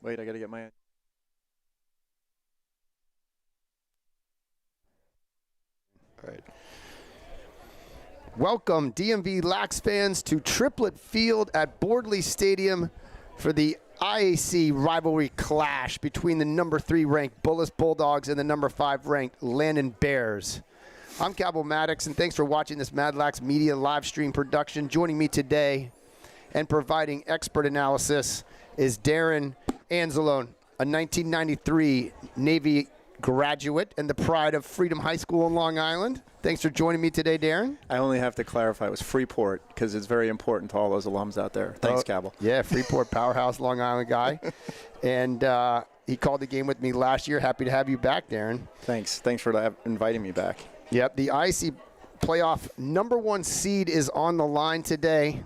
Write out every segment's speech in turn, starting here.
Wait, I got to get my... All right. Welcome, DMVLAX fans, to Triplett Field at Bordley Stadium for the IAC rivalry clash between the number 3 ranked Bullis Bulldogs and the number 5 ranked Landon Bears. I'm Cabo Maddox, and thanks for watching this MADLAX media live stream production. Joining me today and providing expert analysis is Darren Anzalone, a 1993 Navy graduate and the pride of Freedom High School in Long Island. Thanks for joining me today, Darren. I only have to clarify it was Freeport because it's very important to all those alums out there. Thanks, Cabell. Yeah, Freeport powerhouse Long Island guy. And he called the game with me last year. Happy to have you back, Darren. Thanks for inviting me back. Yep, the IC playoff number 1 seed is on the line today.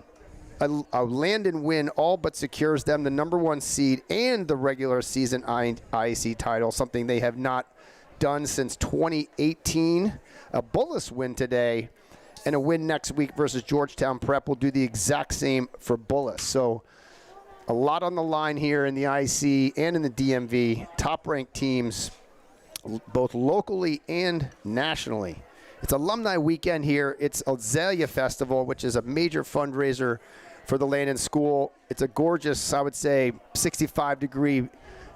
A Landon win all but secures them the number 1 seed and the regular season IAC title, something they have not done since 2018. A Bullis win today and a win next week versus Georgetown Prep will do the exact same for Bullis. So a lot on the line here in the IAC and in the DMV. Top-ranked teams, both locally and nationally. It's alumni weekend here. It's Azalea Festival, which is a major fundraiser for the Landon School. It's a gorgeous, I would say, 65-degree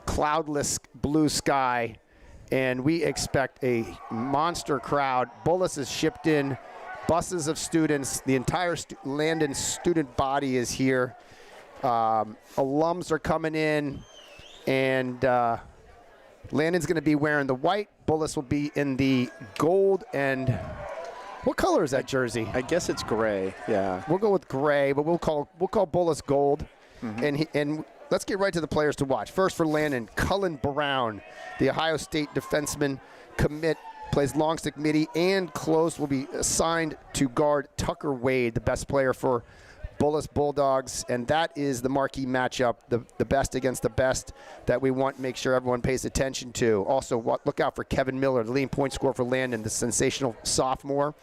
cloudless blue sky, and we expect a monster crowd. Bullis has shipped in buses of students. The entire Landon student body is here. Alums are coming in, and Landon's going to be wearing the white. Bullis will be in the gold and... What color is that jersey? I guess it's gray. Yeah. We'll go with gray, but we'll call Bullis gold. Mm-hmm. And let's get right to the players to watch. First for Landon, Cullen Brown, the Ohio State defenseman commit, plays long stick midi and close, will be assigned to guard Tucker Wade, the best player for Bullis Bulldogs, and that is the marquee matchup, the best against the best that we want to make sure everyone pays attention to. Also, look out for Kevin Miller, the leading point scorer for Landon, the sensational sophomore,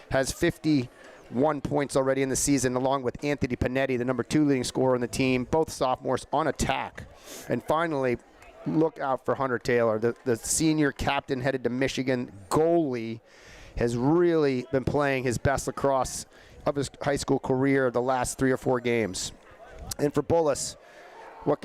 has 51 points already in the season, along with Anthony Panetti, the number 2 leading scorer on the team, both sophomores on attack. And finally, look out for Hunter Taylor, the senior captain headed to Michigan, goalie, has really been playing his best lacrosse of his high school career the last 3 or 4 games. And for Bullis,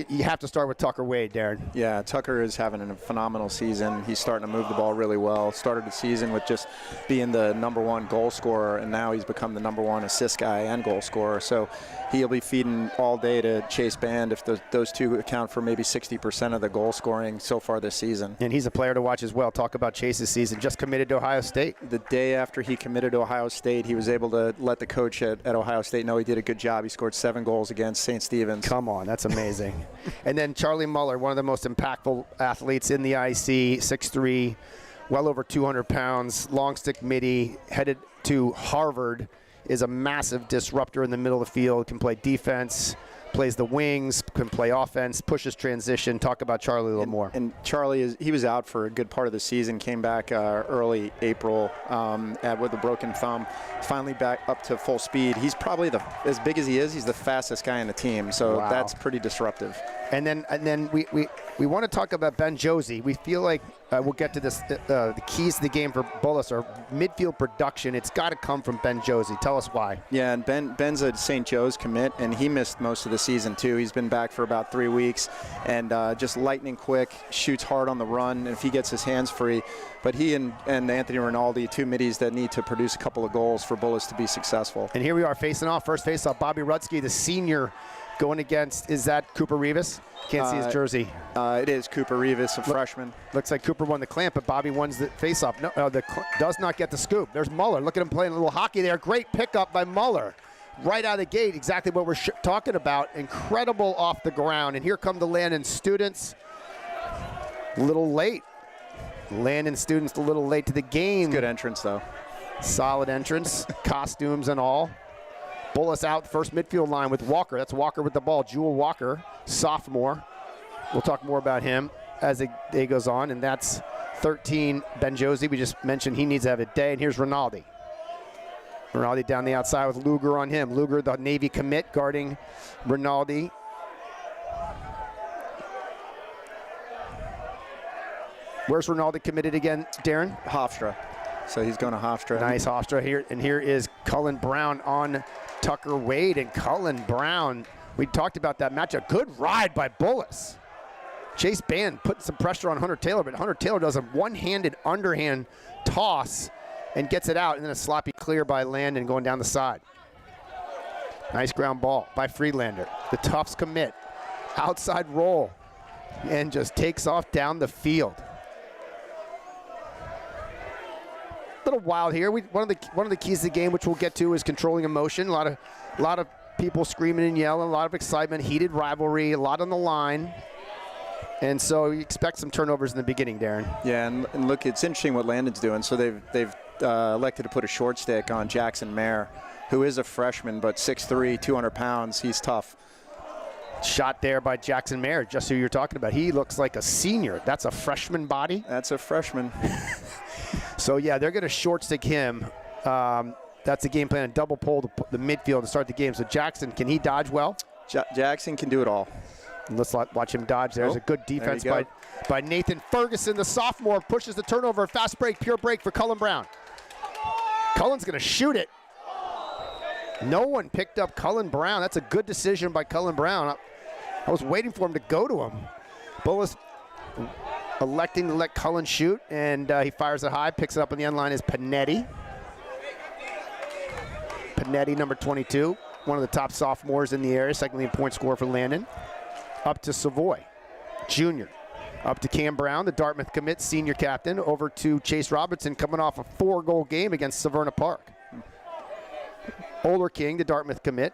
you have to start with Tucker Wade, Darren. Yeah, Tucker is having a phenomenal season. He's starting to move the ball really well. Started the season with just being the number 1 goal scorer, and now he's become the number 1 assist guy and goal scorer. So he'll be feeding all day to Chase Band if those two account for maybe 60% of the goal scoring so far this season. And he's a player to watch as well. Talk about Chase's season. Just committed to Ohio State. The day after he committed to Ohio State, he was able to let the coach at Ohio State know he did a good job. He scored 7 goals against St. Stephen's. Come on, that's amazing. And then Charlie Muller, one of the most impactful athletes in the IC, 6'3", well over 200 pounds, long stick midi, headed to Harvard, is a massive disruptor in the middle of the field, can play defense, plays the wings, can play offense, pushes transition. Talk about Charlie a little more. And Charlie, he was out for a good part of the season, came back early April with a broken thumb, finally back up to full speed. He's probably as big as he is, he's the fastest guy in the team, so wow. That's pretty disruptive. And then we want to talk about Ben Josie. We feel like we'll get to this. The keys to the game for Bullis are midfield production. It's got to come from Ben Josie. Tell us why. Yeah, and Ben's a St. Joe's commit, and he missed most of the season too. He's been back for about 3 weeks, and just lightning quick, shoots hard on the run, and if he gets his hands free. But he and Anthony Rinaldi, 2 middies that need to produce a couple of goals for Bullis to be successful. And here we are facing off. First face-off, Bobby Rutsky, the senior, going against, is that Cooper Rivas? Can't see his jersey. It is Cooper Rivas, a freshman. Looks like Cooper won the clamp, but Bobby wins the face-off. No, does not get the scoop. There's Muller. Look at him playing a little hockey there. Great pickup by Muller. Right out of the gate, exactly what we're talking about. Incredible off the ground. And here come the Landon students. A little late. Landon students a little late to the game. Good entrance, though. Solid entrance, costumes and all. Bullis out first midfield line with Walker. That's Walker with the ball. Jewel Walker, sophomore. We'll talk more about him as the day goes on. And that's 13, Ben Josie. We just mentioned he needs to have a day. And here's Rinaldi. Rinaldi down the outside with Luger on him. Luger, the Navy commit, guarding Rinaldi. Where's Ronaldo committed again, Darren? Hofstra. So he's going to Hofstra. Nice Hofstra here. And here is Cullen Brown on Tucker Wade. And Cullen Brown, we talked about that match. A good ride by Bullis. Chase Band putting some pressure on Hunter Taylor, but Hunter Taylor does a one-handed underhand toss and gets it out, and then a sloppy clear by Landon going down the side. Nice ground ball by Friedlander. The Tufts commit. Outside roll. And just takes off down the field. A little wild here. One of the keys to the game, which we'll get to, is controlling emotion. A lot of people screaming and yelling, a lot of excitement, heated rivalry, a lot on the line. And so you expect some turnovers in the beginning, Darren. Yeah, and look, it's interesting what Landon's doing. So they've elected to put a short stick on Jackson Mayer, who is a freshman, but 6'3", 200 pounds. He's tough. Shot there by Jackson Mayer, just who you're talking about. He looks like a senior. That's a freshman body. That's a freshman. So, yeah, they're going to short stick him. That's the game plan, double pull the midfield to start the game. So Jackson, can he dodge well? Jackson can do it all. And let's watch him dodge. There's a good defense by Nathan Ferguson, the sophomore, pushes the turnover. Fast break, pure break for Cullen Brown. Cullen's going to shoot it. No one picked up Cullen Brown. That's a good decision by Cullen Brown. I was waiting for him to go to him. Bullis electing to let Cullen shoot, and he fires it high, picks it up on the end line is Panetti. Panetti, number 22, one of the top sophomores in the area, second leading point scorer for Landon. Up to Savoy, junior. Up to Cam Brown, the Dartmouth commit, senior captain. Over to Chase Robertson, coming off a 4-goal game against Severna Park. Older King, the Dartmouth commit.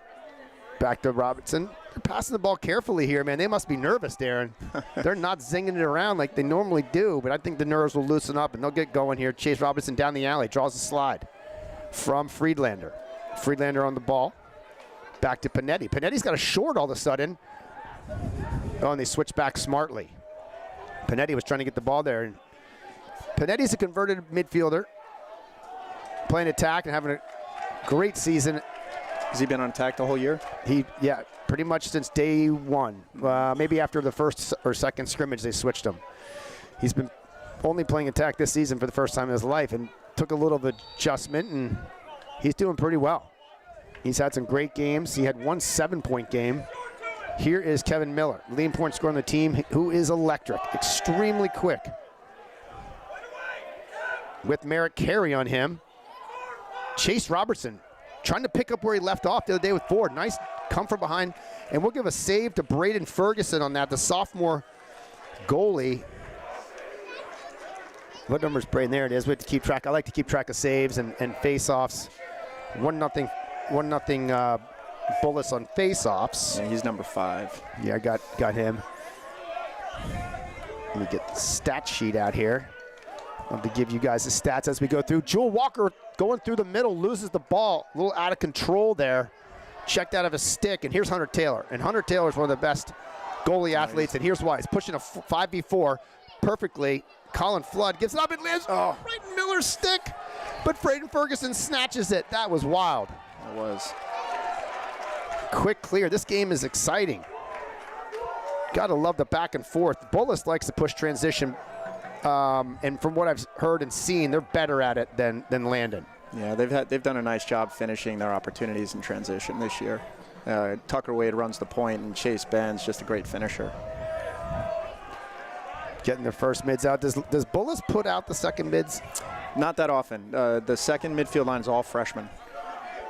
Back to Robertson. They're passing the ball carefully here, man. They must be nervous, Darren. They're not zinging it around like they normally do, but I think the nerves will loosen up and they'll get going here. Chase Robertson down the alley, draws a slide from Friedlander. Friedlander on the ball. Back to Panetti. Panetti's got a short all of a sudden. Oh, and they switch back smartly. Panetti was trying to get the ball there. And Panetti's a converted midfielder, playing attack and having a great season. Has he been on attack the whole year? Yeah, pretty much since day one. Maybe after the first or second scrimmage, they switched him. He's been only playing attack this season for the first time in his life and took a little of adjustment, and he's doing pretty well. He's had some great games. He had one 7-point game. Here is Kevin Miller, leading point scorer on the team, who is electric, extremely quick. With Merrick Carey on him. Chase Robertson trying to pick up where he left off the other day with Ford. Nice come from behind. And we'll give a save to Braden Ferguson on that, the sophomore goalie. What number is Braden? There it is. We have to keep track. I like to keep track of saves and face-offs. 1-0 Bullis on face-offs. Yeah, he's number 5. Yeah, I got him. Let me get the stat sheet out here. I'll have to give you guys the stats as we go through. Jewel Walker going through the middle, loses the ball. A little out of control there. Checked out of his stick, and here's Hunter Taylor. And Hunter Taylor is one of the best goalie athletes, and here's why. He's pushing a 5v4 perfectly. Colin Flood gives it up and lands right in Miller's stick. But Braden Ferguson snatches it. That was wild. It was. Quick clear. This game is exciting. Gotta love the back and forth. Bullis likes to push transition, and from what I've heard and seen, they're better at it than Landon. Yeah, they've done a nice job finishing their opportunities in transition this year. Tucker Wade runs the point, and Chase Ben's just a great finisher. Getting their first mids out. Does Bullis put out the second mids? Not that often. The second midfield line is all freshmen.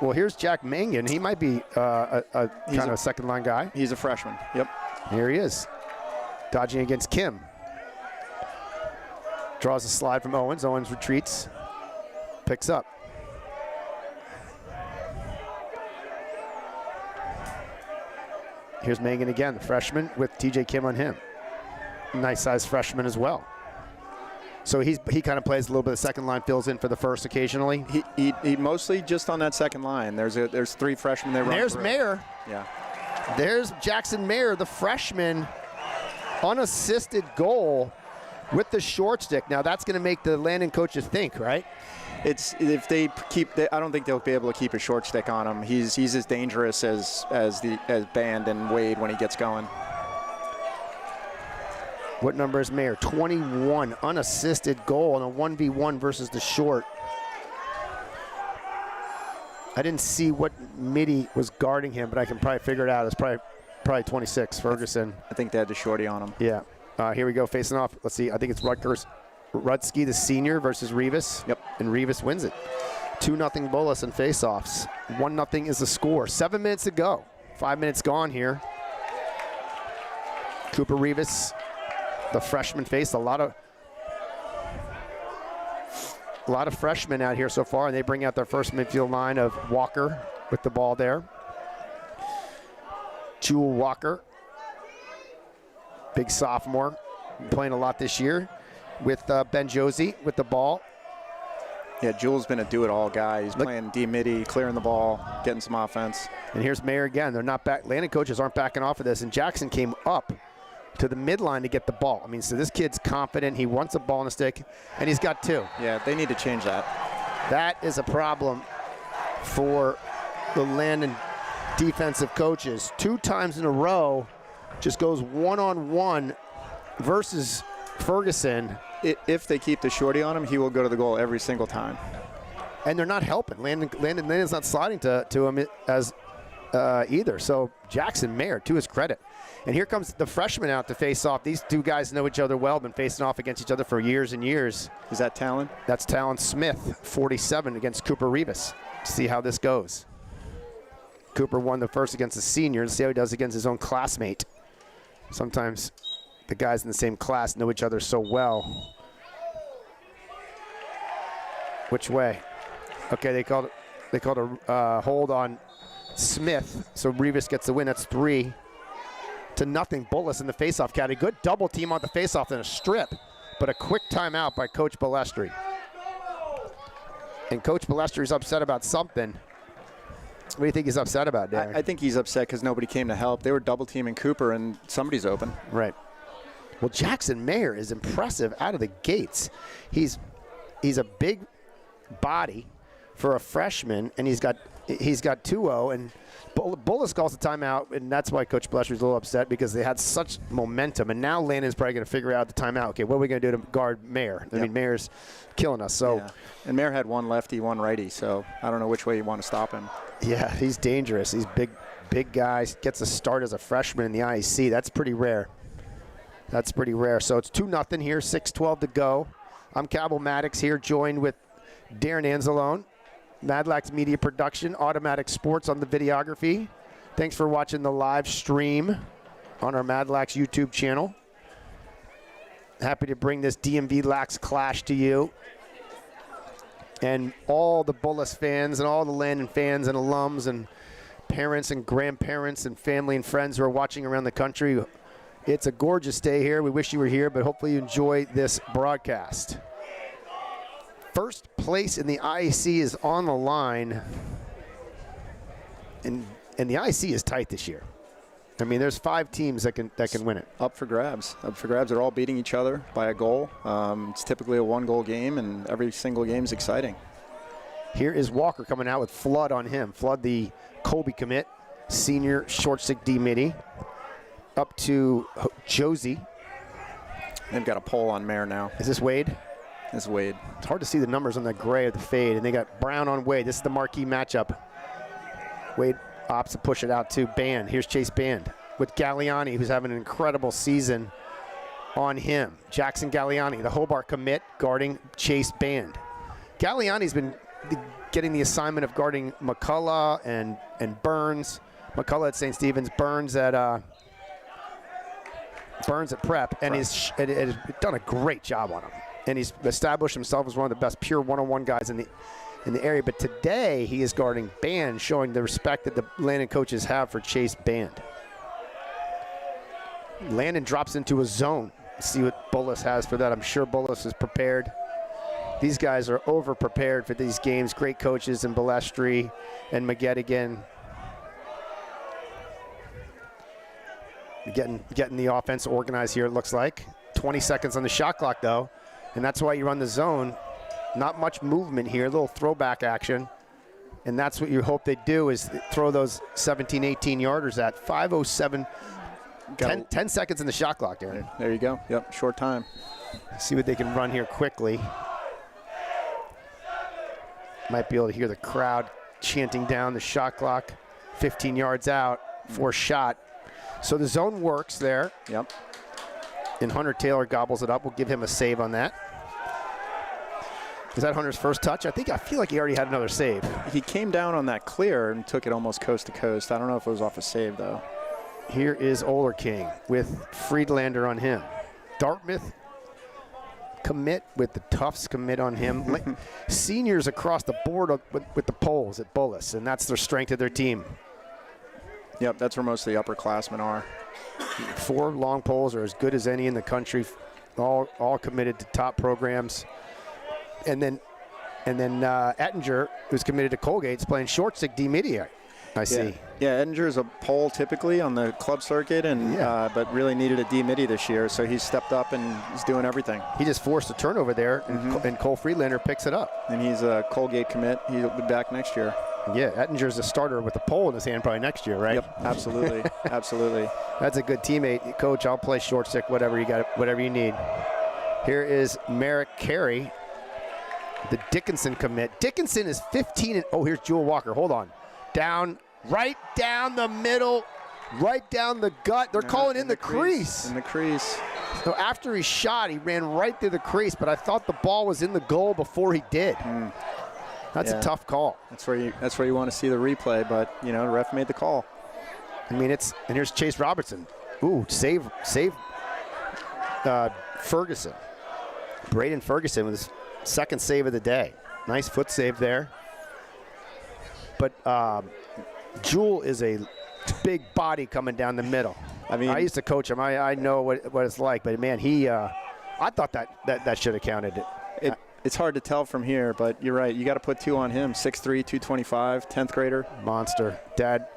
Well, here's Jack Mangan. He might be a kind of a second line guy. He's a freshman. Yep. Here he is, dodging against Kim. Draws a slide from Owens. Owens retreats, picks up. Here's Mangan again, the freshman with TJ Kim on him. Nice size freshman as well. So he kind of plays a little bit of second line, fills in for the first occasionally. He mostly just on that second line. There's 3 freshmen there. There's Mayer. Yeah. There's Jackson Mayer, the freshman, unassisted goal with the short stick. Now that's going to make the Landon coaches think, right? It's if they keep. I don't think they'll be able to keep a short stick on him. He's as dangerous as Band and Wade when he gets going. What number is Mayer? 21, unassisted goal on a 1v1 versus the short. I didn't see what midi was guarding him, but I can probably figure it out. It's probably 26, Ferguson. I think they had the shorty on him. Yeah. Here we go, facing off. Let's see. I think it's Rutsky, the senior, versus Rivas. Yep. And Rivas wins it. 2-0 Bullis in face-offs. 1-0 is the score. 7 minutes to go. 5 minutes gone here. Cooper Rivas, the freshman, faced a lot of freshmen out here so far, and they bring out their first midfield line of Walker with the ball there. Jewel Walker, big sophomore, playing a lot this year, with Ben Josie with the ball. Yeah, Jewel's been a do-it-all guy. He's playing D-midi, clearing the ball, getting some offense. And here's Mayer again. They're not back. Landon coaches aren't backing off of this, and Jackson came up to the midline to get the ball. I mean, so this kid's confident. He wants a ball on the stick, and he's got 2. Yeah, they need to change that. That is a problem for the Landon defensive coaches. 2 times in a row, just goes one-on-one versus Ferguson. If they keep the shorty on him, he will go to the goal every single time. And they're not helping. Landon's not sliding to him as either. So Jackson Mayer, to his credit. And here comes the freshman out to face off. These 2 guys know each other well, been facing off against each other for years and years. Is that Talon? That's Talon Smith, 47, against Cooper Rivas. See how this goes. Cooper won the first against the senior. Let's see how he does against his own classmate. Sometimes the guys in the same class know each other so well. Which way? Okay, they called a hold on Smith, so Rivas gets the win. That's 3-0. Bullis in the faceoff caddy. Good double team on the faceoff and a strip, but a quick timeout by Coach Balestri. And Coach Balestri's upset about something. What do you think he's upset about, Darren? I think he's upset because nobody came to help. They were double teaming Cooper, and somebody's open. Right. Well, Jackson Mayer is impressive out of the gates. He's a big body for a freshman, and he's got 2-0, and Bullis calls the timeout, and that's why Coach Blester's a little upset, because they had such momentum, and now Landon's probably going to figure out the timeout. Okay, what are we going to do to guard Mayer? I mean, Mayer's killing us. So, yeah. And Mayer had 1 lefty, 1 righty, so I don't know which way you want to stop him. Yeah, he's dangerous. He's big guy. Gets a start as a freshman in the IEC. That's pretty rare. So it's 2-0 here, 6:12 to go. I'm Cabell Maddox here, joined with Darren Anzalone. MADLAX Media Production, Automatic Sports on the videography. Thanks for watching the live stream on our MADLAX YouTube channel. Happy to bring this DMVLAX clash to you. And all the Bullis fans and all the Landon fans and alums and parents and grandparents and family and friends who are watching around the country. It's a gorgeous day here. We wish you were here, but hopefully you enjoy this broadcast. First place in the IEC is on the line, and the IEC is tight this year. I mean, there's 5 teams that can win it. Up for grabs. They're all beating each other by a goal. It's typically a 1-goal game, and every single game is exciting. Here is Walker coming out with Flood on him. Flood, the Colby commit, senior short stick D-midi. Up to Josie. They've got a pole on Mayer now. Is this Wade? It's Wade. It's hard to see the numbers on the gray of the fade, and they got Brown on Wade. This is the marquee matchup. Wade opts to push it out to Band. Here's Chase Band with Galliani, who's having an incredible season on him. Jackson Galliani, the Hobart commit, guarding Chase Band. Galliani's been getting the assignment of guarding McCullough and Burns. McCullough at St. Stephen's, Burns at Prep, and he's done a great job on him. And he's established himself as one of the best pure one-on-one guys in the area. But today he is guarding Band, showing the respect that the Landon coaches have for Chase Band. Landon drops into a zone. Let's see what Bullis has for that. I'm sure Bullis is prepared. These guys are over-prepared for these games. Great coaches in Balestri and McGettigan. Getting the offense organized here, it looks like. 20 seconds on the shot clock, though. And that's why you run the zone. Not much movement here, a little throwback action. And that's what you hope they do, is throw those 17, 18 yarders at. 5:07 10 seconds in the shot clock, Darren. There you go. Yep, short time. See what they can run here quickly. Might be able to hear the crowd chanting down the shot clock. 15 yards out for shot. So the zone works there. Yep. And Hunter Taylor gobbles it up. We'll give him a save on that. Is that Hunter's first touch? I feel like he already had another save. He came down on that clear and took it almost coast to coast. I don't know if it was off a save, though. Here is Oler King with Friedlander on him. Dartmouth commit with the Tufts commit on him. Seniors across the board with the polls at Bullis, and that's their strength of their team. Yep, that's where most of the upperclassmen are. 4 long poles are as good as any in the country, all committed to top programs. And then Ettinger, who's committed to Colgate, is playing short stick D-Media, I see. Yeah, Ettinger's a pole typically on the club circuit, and but really needed a D-Midi this year, so he's stepped up and he's doing everything. He just forced a turnover there, and Cole Friedlander picks it up. And he's a Colgate commit. He'll be back next year. Yeah, Ettinger's a starter with a pole in his hand probably next year, right? Yep, absolutely, absolutely. That's a good teammate. Coach, I'll play short stick, whatever you got, whatever you need. Here is Merrick Carey, the Dickinson commit. Dickinson is 15 and here's Jewel Walker. Hold on. Right down the middle, right down the gut. They're calling in the crease. In the crease. So after he shot, he ran right through the crease, but I thought the ball was in the goal before he did. That's a tough call. That's where you want to see the replay, but the ref made the call. I mean, and here's Chase Robertson. Ooh, save Ferguson. Braden Ferguson with his second save of the day. Nice foot save there. But Jewel is a big body coming down the middle. I mean, I used to coach him. I know what it's like. But man, I thought that should have counted. It's hard to tell from here, but you're right. You got to put 2 on him. 6'3", 225, 10th grader. Monster. Dad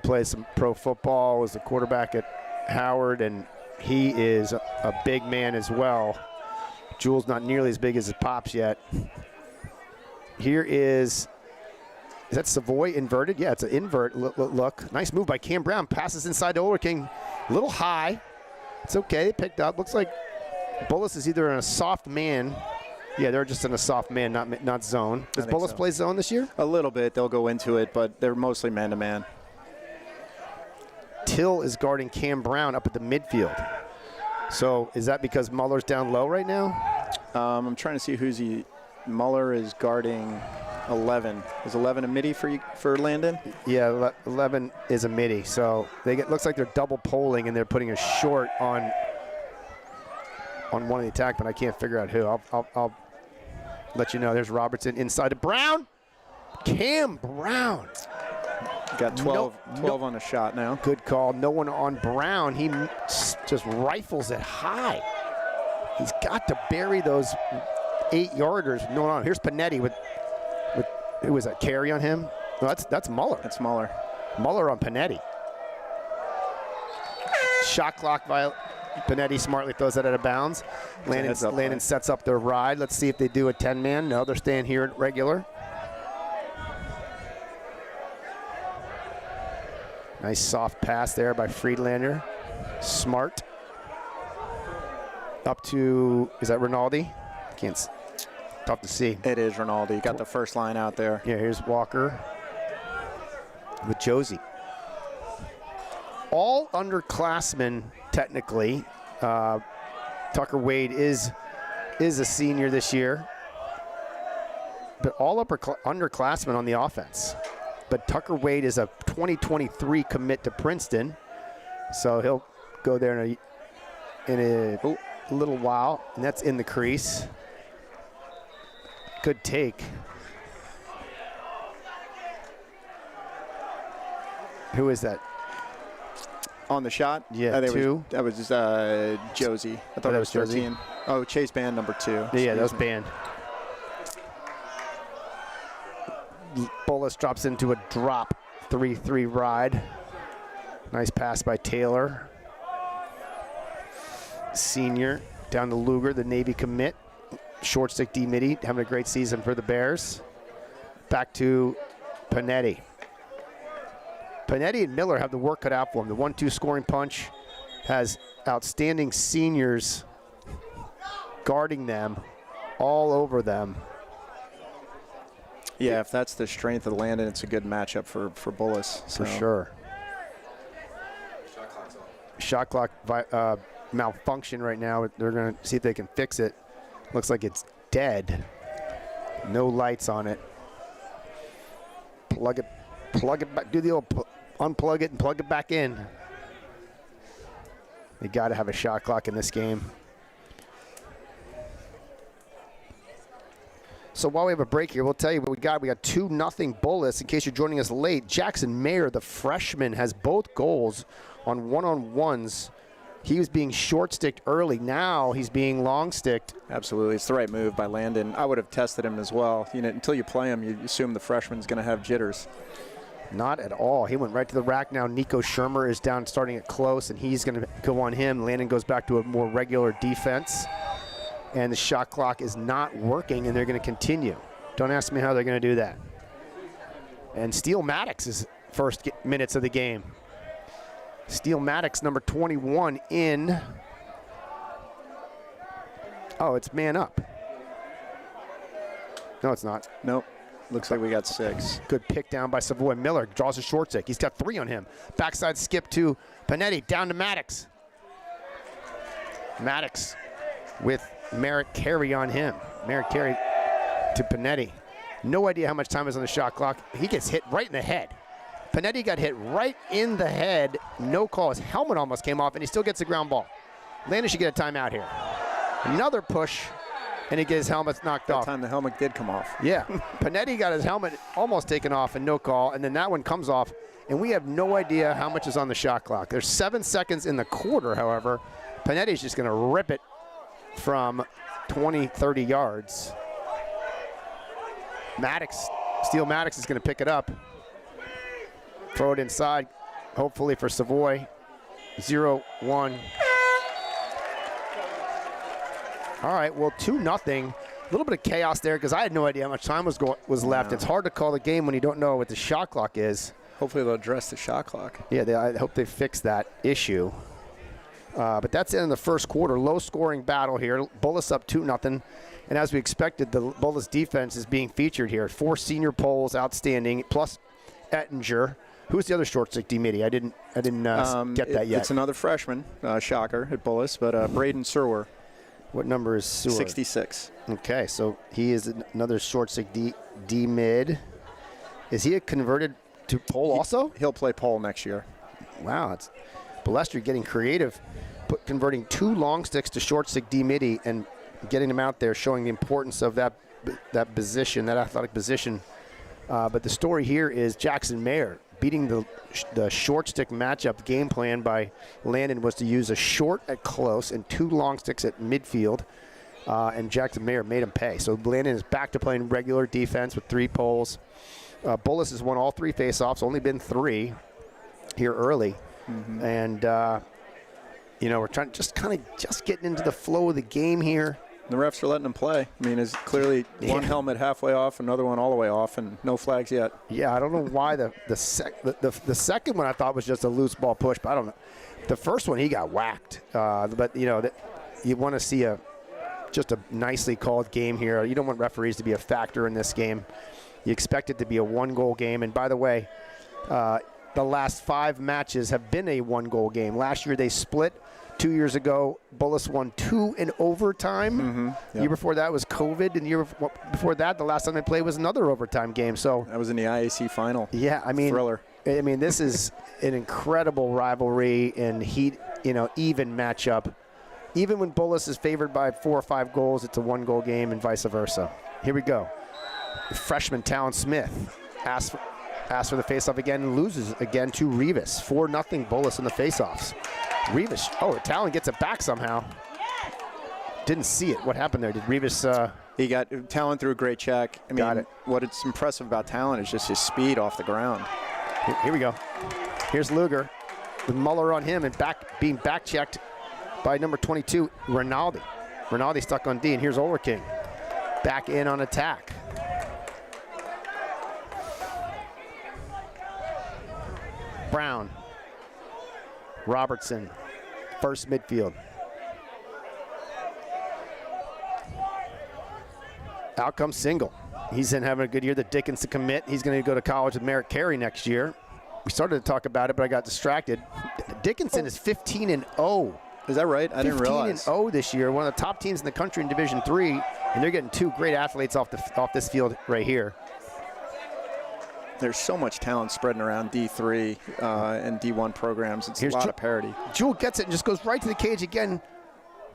plays some pro football. Was the quarterback at Howard, and he is a big man as well. Jewel's not nearly as big as his pops yet. Here is that Savoy inverted? Yeah, it's an invert look. Nice move by Cam Brown. Passes inside to Oler King. A little high. It's okay. They picked up. Looks like Bullis is either in a soft man. Yeah, they're just in a soft man, not zone. Does Bullis play zone this year? A little bit. They'll go into it, but they're mostly man-to-man. Till is guarding Cam Brown up at the midfield. So is that because Muller's down low right now? I'm trying to see Muller is guarding 11. Is 11 a midi for Landon? Yeah, 11 is a midi. So looks like they're double polling and they're putting a short on one of the attack, but I can't figure out who. I'll let you know. There's Robertson inside to Brown. Cam Brown. Got 12 on a shot now. Good call. No one on Brown. He just rifles it high. He's got to bury those 8-yarders. No. Here's Panetti with who was that? Carey on him? No, that's Muller. That's Muller. Muller on Panetti. Shot clock Panetti smartly throws that out of bounds. Landon sets up their ride. Let's see if they do a 10-man. No, they're staying here at regular. Nice soft pass there by Friedlander. Smart. Up to, is that Rinaldi? Tough to see. It is Rinaldi. Got the first line out there. Yeah, here's Walker with Josie. All underclassmen, technically. Tucker Wade is a senior this year. But all underclassmen on the offense. But Tucker Wade is a 2023 commit to Princeton. So he'll go there in a little while. And that's in the crease. Good take. Who is that? On the shot? Yeah, that was just Josie. I thought that was 13. Oh, Chase Band, number 2. Yeah, that was Band. Bullis drops into a drop 3-3 ride. Nice pass by Taylor. Senior down to Luger, the Navy commit. Short stick D-Midi, having a great season for the Bears. Back to Panetti. Panetti and Miller have the work cut out for them. The 1-2 scoring punch. has outstanding seniors guarding them, all over them. Yeah, if that's the strength of Landon, it's a good matchup for Bullis. For sure. Shot clock malfunction right now. They're going to see if they can fix it. Looks like it's dead. No lights on it. Plug it back. Do the old unplug it and plug it back in. They got to have a shot clock in this game. So while we have a break here, we'll tell you what we got. We got 2-0 Bullis. In case you're joining us late, Jackson Mayer, the freshman, has both goals on one-on-ones. He was being short-sticked early. Now he's being long-sticked. Absolutely. It's the right move by Landon. I would have tested him as well. You know, until you play him, you assume the freshman's going to have jitters. Not at all. He went right to the rack. Now Nico Shermer is down starting it close, and he's going to go on him. Landon goes back to a more regular defense. And the shot clock is not working, and they're going to continue. Don't ask me how they're going to do that. And Steele Maddox's first minutes of the game. Steele Maddox, number 21, in. Oh, it's man up. No, it's not. Nope. Looks like we got 6. Good pick down by Savoy. Miller draws a short stick. He's got 3 on him. Backside skip to Panetti, down to Maddox. Maddox with Merritt Carey on him. Merritt Carey to Panetti. No idea how much time is on the shot clock. He gets hit right in the head. Panetti got hit right in the head. No call. His helmet almost came off, and he still gets the ground ball. Landon should get a timeout here. Another push, and he gets his helmet knocked off. That time the helmet did come off. Yeah. Panetti got his helmet almost taken off and no call, and then that one comes off, and we have no idea how much is on the shot clock. There's 7 seconds in the quarter, however. Panetti's just going to rip it from 20, 30 yards. Steele Maddox is going to pick it up. Throw it inside, hopefully for Savoy. 0-1. All right, well, 2-0. A little bit of chaos there because I had no idea how much time was left. It's hard to call the game when you don't know what the shot clock is. Hopefully they'll address the shot clock. Yeah, I hope they fix that issue. But that's it in the first quarter. Low-scoring battle here. Bullis up 2-0. And as we expected, the Bullis defense is being featured here. 4 senior polls outstanding, plus Ettinger. Who's the other short stick D-Midi? I didn't get that yet. It's another freshman, shocker, at Bullis, but Braden Serwer. What number is Seward? 66. Okay, so he is another short stick D-mid. Is he converted to pole also? He'll play pole next year. Wow, it's Balestri getting creative, converting 2 long sticks to short stick D-midi and getting them out there, showing the importance of that position, that athletic position. But the story here is Jackson Mayer beating the short stick matchup. Game plan by Landon was to use a short at close and 2 long sticks at midfield, and Jackson Mayer made him pay. So Landon is back to playing regular defense with 3 poles. Bullis has won all 3 faceoffs, only been 3 here early. Mm-hmm. And, we're trying just getting into the flow of the game here. The refs are letting him play. I mean, it's clearly one helmet halfway off, another one all the way off, and no flags yet. Yeah, I don't know why the second one I thought was just a loose ball push, but I don't know. The first one, he got whacked. But, you want to see just a nicely called game here. You don't want referees to be a factor in this game. You expect it to be a 1-goal game. And, by the way, the last 5 matches have been a 1-goal game. Last year they split. 2 years ago, Bullis won 2 in overtime. Mm-hmm. Yep. The year before that was COVID, and the year before that, the last time they played was another overtime game. So that was in the IAC final. Yeah, thriller. I mean, this is an incredible rivalry and even matchup. Even when Bullis is favored by 4 or 5 goals, it's a 1-goal game, and vice versa. Here we go. Freshman Talon Smith asks for the faceoff again and loses again to Rivas. 4-0 Bullis in the faceoffs. Rivas, Talon gets it back somehow. Didn't see it. What happened there? Did Rivas? He got Talon through a great check. I mean, got it. What's impressive about Talon is just his speed off the ground. Here we go. Here's Luger with Muller on him and being back checked by number 22, Rinaldi. Rinaldi stuck on D, and here's Ollerking back in on attack. Brown. Robertson first midfield. Out comes Single. He's in having a good year. The Dickinson commit. He's going to go to college with Merritt Carey next year. We started to talk about it, but I got distracted. Dickinson is 15-0. Is that right? I didn't realize. 15-0 this year. One of the top teams in the country in Division III, and they're getting 2 great athletes off this field right here. There's so much talent spreading around D3 and D1 programs. It's a lot of parity. Jewel gets it and just goes right to the cage again.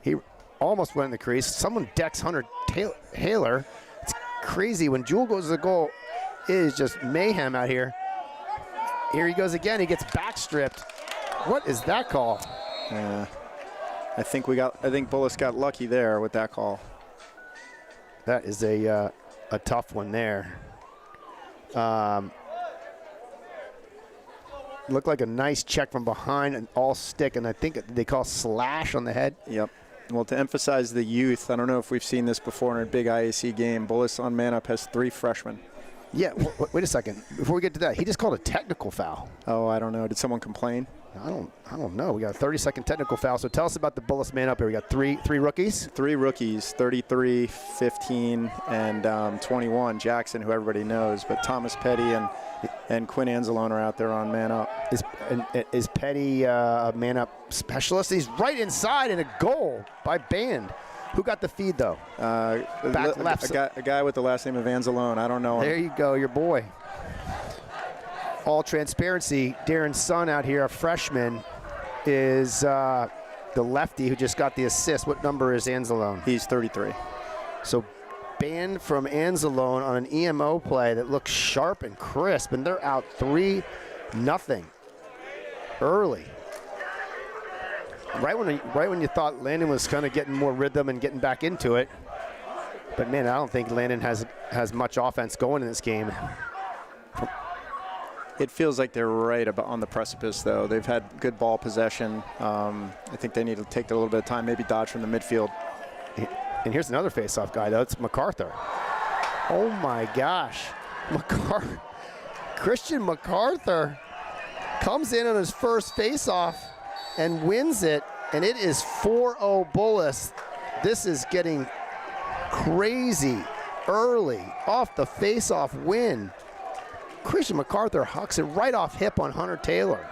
He almost went in the crease. Someone decks Hunter Haler. It's crazy. When Jewel goes to the goal, it is just mayhem out here. Here he goes again. He gets backstripped. What is that call? Yeah. I think Bullis got lucky there with that call. That is a tough one there. Looked like a nice check from behind and all stick, and I think they call slash on the head. Yep. Well, to emphasize the youth, I don't know if we've seen this before in a big IAC game. Bullis on Man Up has 3 freshmen. Yeah, wait a second. Before we get to that, he just called a technical foul. Oh, I don't know. Did someone complain? I don't know. We got a 30-second technical foul. So tell us about the Bullis Man Up here. We got three rookies. 3 rookies, 33, 15, and 21. Jackson, who everybody knows, but Thomas Petty and Quinn Anzalone are out there on Man Up. Is Petty a Man Up specialist? He's right inside and a goal by Band. Who got the feed, though? Back left. A guy with the last name of Anzalone. I don't know him. There you go, your boy. All transparency, Darren's son out here, a freshman, is the lefty who just got the assist. What number is Anzalone? He's 33. So banned from Anzalone on an EMO play that looks sharp and crisp, and they're out 3-0 early. Right when you thought Landon was kind of getting more rhythm and getting back into it. But, man, I don't think Landon has much offense going in this game. It feels like they're right about on the precipice, though. They've had good ball possession. I think they need to take a little bit of time, maybe dodge from the midfield. And here's another face-off guy, though. It's MacArthur. Oh, my gosh. Christian MacArthur comes in on his first face-off and wins it, and it is 4-0 Bullis. This is getting crazy early off the face-off win. Christian MacArthur hucks it right off hip on Hunter Taylor.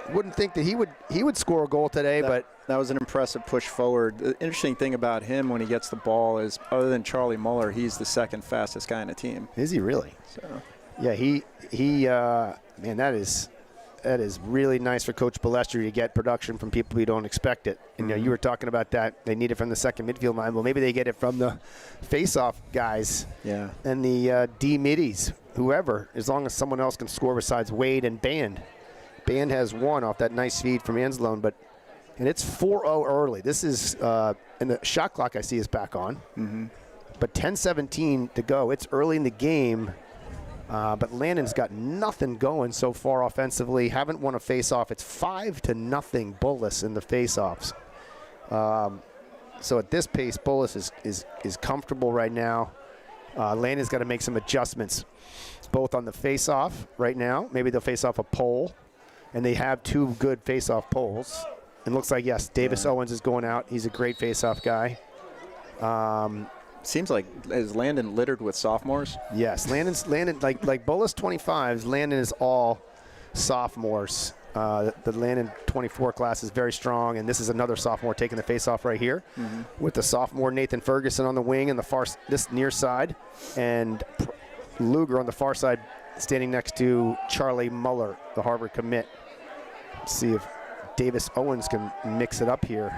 Wouldn't think that he would score a goal today, but that was an impressive push forward. The interesting thing about him when he gets the ball is, other than Charlie Muller, he's the second fastest guy in the team. Is he really? So, yeah, he man, that is really nice for Coach Balestri to get production from people who don't expect it. And you were talking about that. They need it from the second midfield line. Well, maybe they get it from the face-off guys. Yeah. And the D middies, whoever, as long as someone else can score besides Wade and Band. Band has 1 off that nice feed from Anzalone, and it's 4-0 early. This is, and the shot clock I see is back on. But 10:17 to go. It's early in the game. But Landon's got nothing going so far offensively. Haven't won a face-off. It's 5-0 Bullis in the face-offs. So at this pace, Bullis is comfortable right now. Landon's got to make some adjustments, both on the face-off right now. Maybe they'll face off a pole, and they have 2 good face-off poles. It looks like, yes, Davis Owens is going out. He's a great face-off guy. Seems like, is Landon littered with sophomores? Yes, Landon like Bullis 25s, Landon is all sophomores. The Landon 24 class is very strong, and this is another sophomore taking the face-off right here with the sophomore Nathan Ferguson on the wing and this near side, and Luger on the far side standing next to Charlie Muller, the Harvard commit. Let's see if Davis Owens can mix it up here.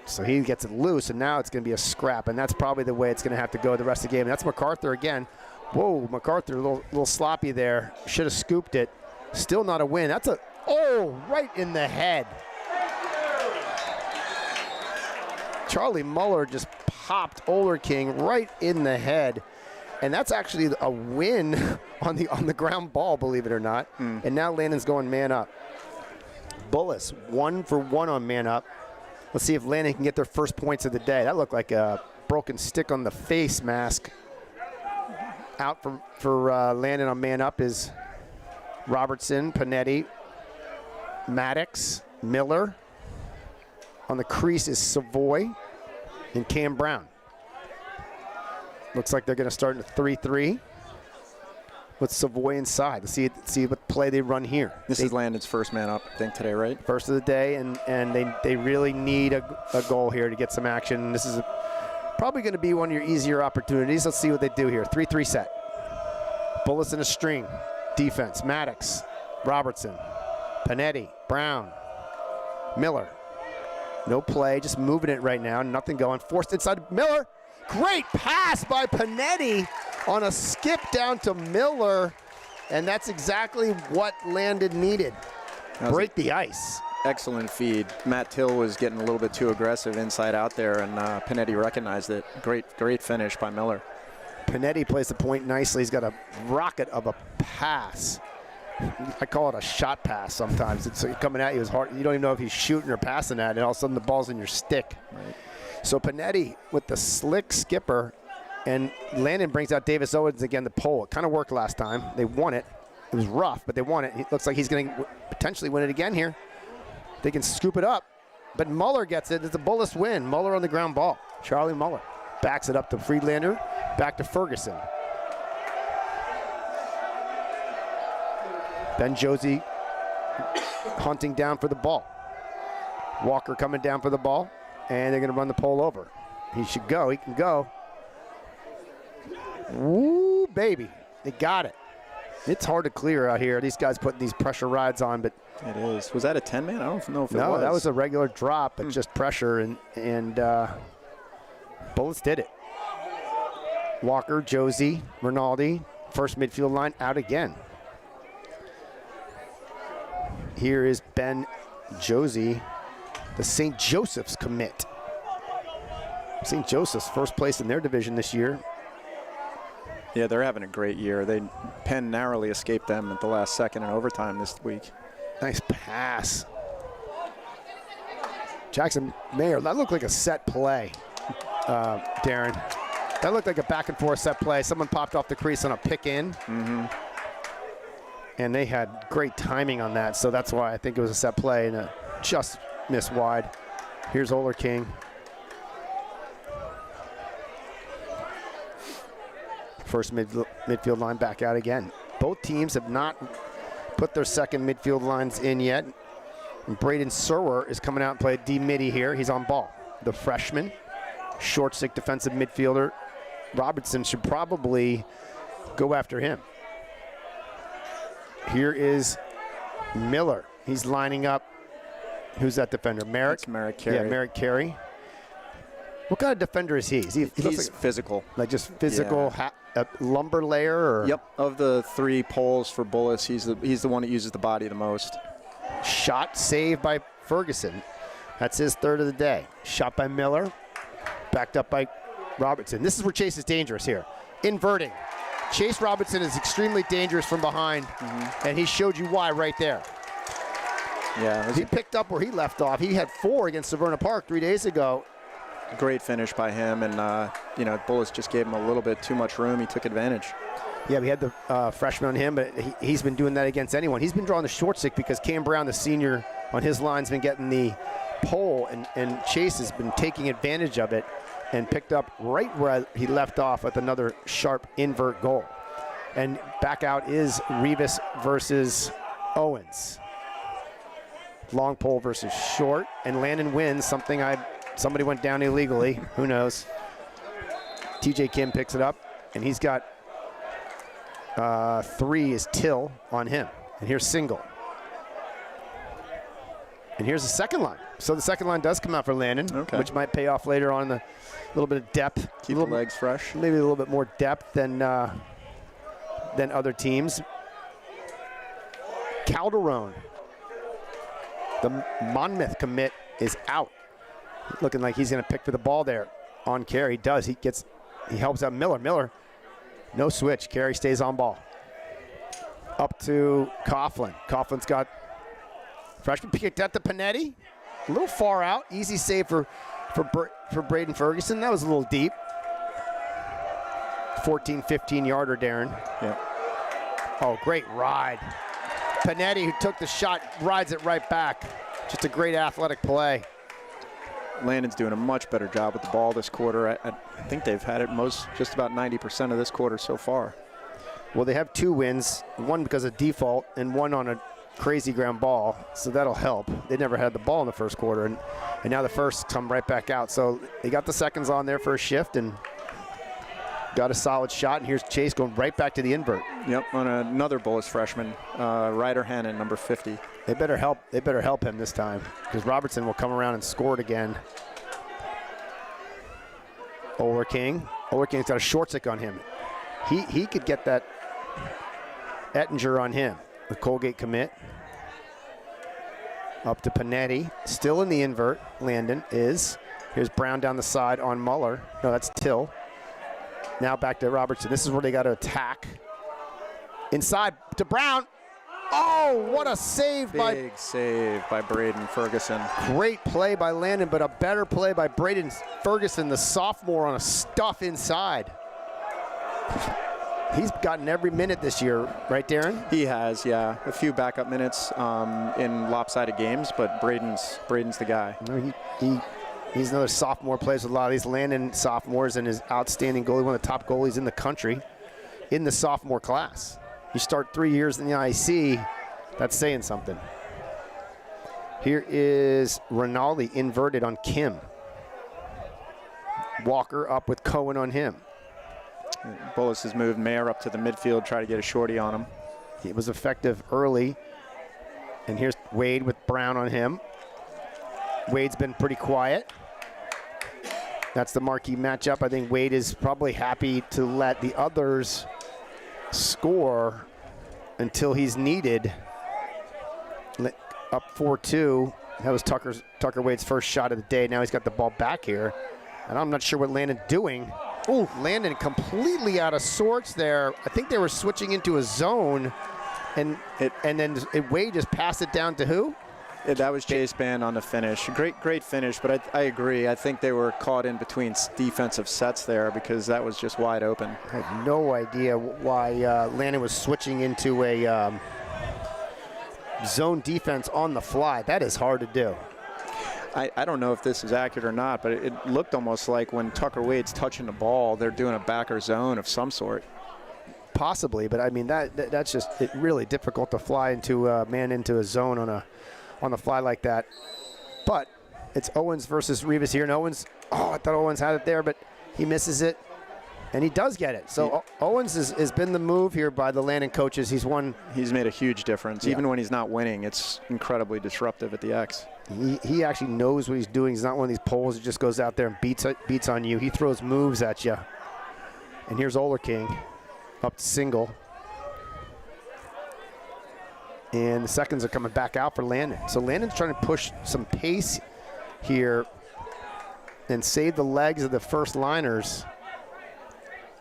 So he gets it loose, and now it's going to be a scrap, and that's probably the way it's going to have to go the rest of the game. And that's MacArthur again. Whoa, MacArthur a little sloppy there. Should have scooped it. Still not a win. That's right in the head. Charlie Muller just popped Oler King right in the head. And that's actually a win on the ground ball, believe it or not. And now Landon's going man up. Bullis 1 for 1 on man up. Let's see if Landon can get their first points of the day. That looked like a broken stick on the face mask. Out for Landon on man up is Robertson, Panetti, MADLAX, Miller. On the crease is Savoy and Cam Brown. Looks like they're going to start in a 3-3 with Savoy inside. Let's see what play they run here. This is Landon's first man up, I think, today, right? First of the day, and they really need a goal here to get some action. This is probably going to be one of your easier opportunities. Let's see what they do here. 3-3 set. Bullis in a string. Defense, MADLAX, Robertson, Panetti, Brown, Miller. No play, just moving it right now. Nothing going. Forced inside Miller. Great pass by Panetti on a skip down to Miller. And that's exactly what Landon needed. Break the ice. Excellent feed. Matt Till was getting a little bit too aggressive inside out there, and Panetti recognized it. Great finish by Miller. Panetti plays the point nicely. He's got a rocket of a pass. I call it a shot pass sometimes. It's coming at you as hard. You don't even know if he's shooting or passing at it, and all of a sudden the ball's in your stick. Right. So Panetti with the slick skipper, and Landon brings out Davis Owens again to pole. It kind of worked last time. They won it. It was rough, but they won it. It looks like he's going to potentially win it again here. They can scoop it up, but Muller gets it. It's a Bullis win. Muller on the ground ball. Charlie Muller backs it up to Friedlander, back to Ferguson. Ben Josie hunting down for the ball. Walker coming down for the ball, and they're going to run the pole over. He should go. He can go. Woo, baby. They got it. It's hard to clear out here. These guys putting these pressure rides on, but it is. Was that a 10-man? I don't know if it was. No, that was a regular drop, but just pressure, and Bullis did it. Walker, Josie, Rinaldi, first midfield line out again. Here is Ben Josie, the St. Joseph's commit. St. Joseph's first place in their division this year. Yeah, they're having a great year. Penn narrowly escaped them at the last second in overtime this week. Nice pass. Jackson Mayer, that looked like a set play, Darren. That looked like a back and forth set play. Someone popped off the crease on a pick in. Mm-hmm. And they had great timing on that, so that's why I think it was a set play and a just missed wide. Here's Oler King. First midfield line back out again. Both teams have not put their second midfield lines in yet. And Braden Serwer is coming out and playing D-midi here. He's on ball. The freshman, short stick defensive midfielder. Robertson should probably go after him. Here is Miller. He's lining up. Who's that defender? Merrick? It's Merrick Carey. Yeah, Merrick Carey. What kind of defender is he? He He's physical. Like just physical, Yeah. A lumber layer? Or? Yep. Of the three poles for Bullis, he's the one that uses the body the most. Shot saved by Ferguson. That's his third of the day. Shot by Miller. Backed up by Robertson. This is where Chase is dangerous here. Inverting. Chase Robinson is extremely dangerous from behind, and he showed you why right there. Yeah. He picked up where he left off. He had 4 against Severna Park 3 days ago. Great finish by him, and Bullis just gave him a little bit too much room. He took advantage. Yeah, we had the freshman on him, but he's been doing that against anyone. He's been drawing the short stick because Cam Brown, the senior on his line's been getting the pole, and Chase has been taking advantage of it and picked up right where he left off with another sharp invert goal. And back out is Rivas versus Owens. Long pole versus short, and Landon wins something somebody went down illegally. Who knows? TJ Kim picks it up, and he's got 3 is Till on him. And here's Single. And here's the second line. So the second line does come out for Landon, which might pay off later on in the little bit of depth. Keep the legs fresh. Maybe a little bit more depth than other teams. Calderon, the Monmouth commit, is out. Looking like he's going to pick for the ball there on Carey. He does. He helps out Miller. Miller, no switch. Carey stays on ball. Up to Coughlin. Coughlin's got freshman picked at the Panetti. A little far out. Easy save for Braden Ferguson. That was a little deep. 14, 15-yarder, Darren. Yeah. Oh, great ride. Panetti, who took the shot, rides it right back. Just a great athletic play. Landon's doing a much better job with the ball this quarter. I think they've had it just about 90% of this quarter so far. Well, they have 2 wins, one because of default and one on a crazy ground ball, so that'll help. They never had the ball in the first quarter, and now the first come right back out. So they got the seconds on there for a shift and got a solid shot, and here's Chase going right back to the invert. Yep, on another Bullis freshman, Ryder Hannon, number 50. They better help him this time, because Robertson will come around and score it again. Olerking. Olerking's got a short stick on him. He could get that Ettinger on him. The Colgate commit. Up to Panetti. Still in the invert. Landon is. Here's Brown down the side on Muller. No, that's Till. Now back to Robertson. This is where they got to attack. Inside to Brown. Oh, what a save Big save by Braden Ferguson. Great play by Landon, but a better play by Braden Ferguson, the sophomore, on a stuff inside. He's gotten every minute this year, right, Darren? He has, yeah. A few backup minutes in lopsided games, but Braden's the guy. He's another sophomore, plays with a lot of these Landon sophomores, and is outstanding goalie, one of the top goalies in the country in the sophomore class. You start 3 years in the IC, that's saying something. Here is Rinaldi inverted on Kim. Walker up with Cohen on him. Bullis has moved Mayer up to the midfield, try to get a shorty on him. It was effective early. And here's Wade with Brown on him. Wade's been pretty quiet. That's the marquee matchup. I think Wade is probably happy to let the others score until he's needed. Up 4-2. That was Tucker Wade's first shot of the day. Now he's got the ball back here. And I'm not sure what Landon's doing. Oh, Landon completely out of sorts there. I think they were switching into a zone. And then Wade just passed it down to who? That was Chase Band on the finish. Great finish, but I agree. I think they were caught in between defensive sets there because that was just wide open. I have no idea why Landon was switching into a zone defense on the fly. That is hard to do. I don't know if this is accurate or not, but it looked almost like when Tucker Wade's touching the ball, they're doing a backer zone of some sort. Possibly, but I mean that's just really difficult to fly into into a zone on the fly like that. But it's Owens versus Rivas here, and Owens, I thought Owens had it there, but he misses it, and he does get it. So Owens has been the move here by the Landon coaches. He's made a huge difference. Yeah. Even when he's not winning, it's incredibly disruptive at the X. He actually knows what he's doing. He's not one of these poles that just goes out there and beats on you. He throws moves at you. And here's Olerking up to single. And the seconds are coming back out for Landon. So Landon's trying to push some pace here and save the legs of the first liners.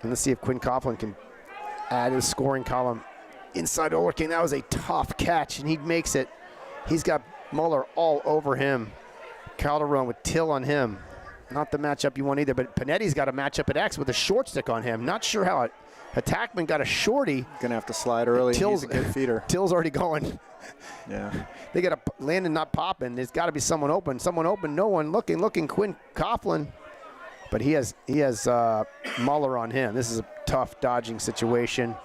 And let's see if Quinn Coughlin can add his scoring column inside Olerking. That was a tough catch, and he makes it. He's got Muller all over him. Calderon with Till on him. Not the matchup you want either, but Panetti's got a matchup at X with a short stick on him. Not sure how Attackman got a shorty. Gonna have to slide early. He's a good feeder. Till's already going. Yeah. They got a Landon not popping. There's got to be someone open. Someone open. No one looking. Quinn Coughlin, but he has Muller on him. This is a tough dodging situation.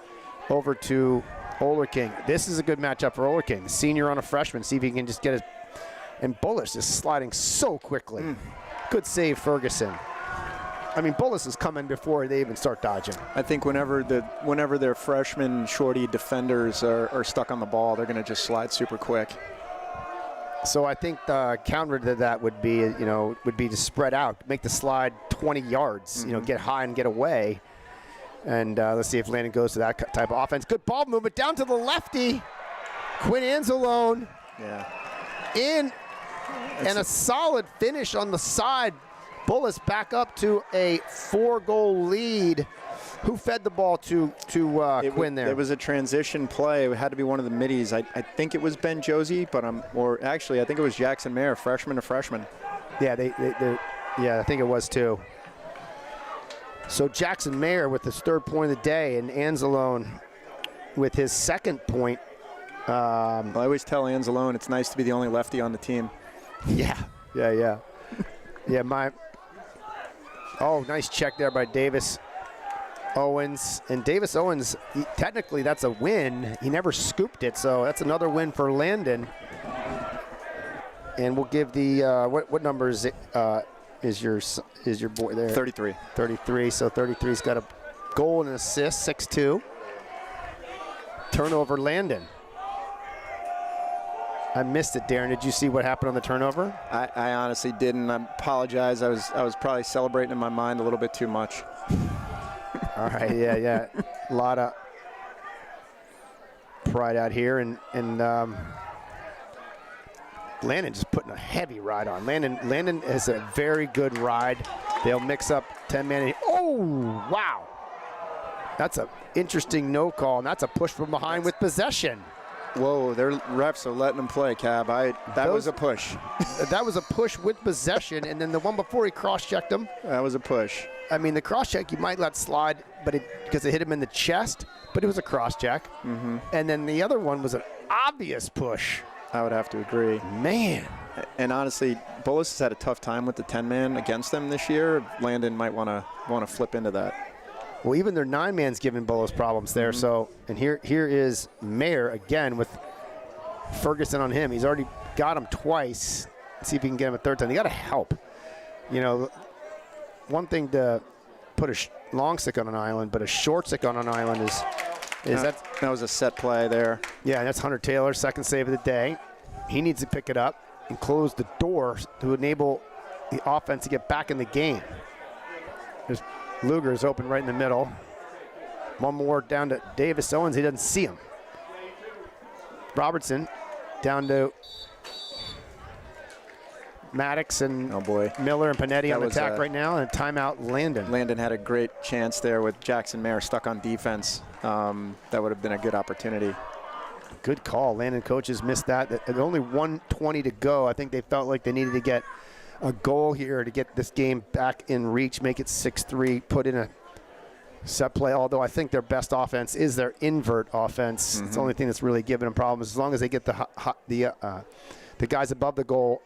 Over to Olerking. This is a good matchup for Olerking. Senior on a freshman. See if he can just get it. And Bullis is sliding so quickly. Good save, Ferguson. I mean, Bullis is coming before they even start dodging. I think whenever their freshman shorty defenders are stuck on the ball, they're going to just slide super quick. So I think the counter to that would be to spread out, make the slide 20 yards, get high and get away. And let's see if Landon goes to that type of offense. Good ball movement down to the lefty. Quinn Anzalone. Yeah. And a solid finish on the side. Bullis back up to a 4-goal lead. Who fed the ball to Quinn there? It was a transition play. It had to be one of the middies. I think it was Ben Josie, but I think it was Jackson Mayer, freshman to freshman. Yeah, I think it was too. So Jackson Mayer with his third point of the day, and Anzalone with his second point I always tell Anzalone it's nice to be the only lefty on the team. Yeah. Yeah, nice check there by Davis Owens. And Davis Owens, technically that's a win. He never scooped it, so that's another win for Landon. And we'll give the what number is it? Is your boy there? 33. 33. So 33's got a goal and an assist. 6-2. Turnover, Landon. I missed it, Darren. Did you see what happened on the turnover? I honestly didn't. I apologize. I was probably celebrating in my mind a little bit too much. All right, yeah. A lot of pride out here, and Landon just putting a heavy ride on. Landon has a very good ride. They'll mix up 10-man. Oh, wow. That's an interesting no call, and that's a push from behind with possession. Whoa, their refs are letting them play, Cab. That was a push. That was a push with possession, and then the one before he cross-checked him. That was a push. I mean, the cross-check you might let slide, but because it hit him in the chest, but it was a cross-check. Mm-hmm. And then the other one was an obvious push. I would have to agree. Man. And honestly, Bullis has had a tough time with the 10-man against them this year. Landon might want to flip into that. Well, even their 9-man's giving Bullis problems there. Mm-hmm. So, and here is Mayer again with Ferguson on him. He's already got him twice. Let's see if he can get him a third time. They got to help. You know, one thing to put a long stick on an island, but a short stick on an island is that was a set play there. Yeah, that's Hunter Taylor, second save of the day. He needs to pick it up and close the door to enable the offense to get back in the game. There's Luger is open right in the middle. One more down to Davis Owens. He doesn't see him. Robertson down to MADLAX and Miller and Panetti on attack right now, and a timeout Landon. Landon had a great chance there with Jackson Mayer stuck on defense. That would have been a good opportunity. Good call. Landon coaches missed that. Only 1:20 to go. I think they felt like they needed to get a goal here to get this game back in reach, make it 6-3, put in a set play, although I think their best offense is their invert offense. Mm-hmm. It's the only thing that's really giving them problems. As long as they get the guys above the goal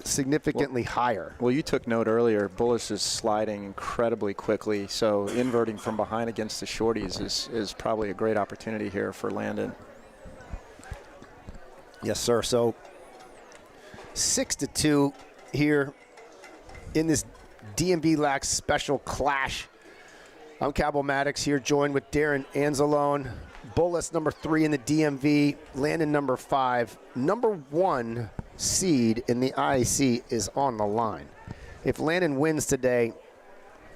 significantly higher. Well, you took note earlier, Bullis is sliding incredibly quickly, so inverting from behind against the shorties is probably a great opportunity here for Landon. Yes, sir. So 6-2 here in this DMVLAX special clash. I'm Cabell Maddox here, joined with Darren Anzalone. Bullis number 3 in the DMV, Landon number 5. Number 1 seed in the IAC is on the line. If Landon wins today,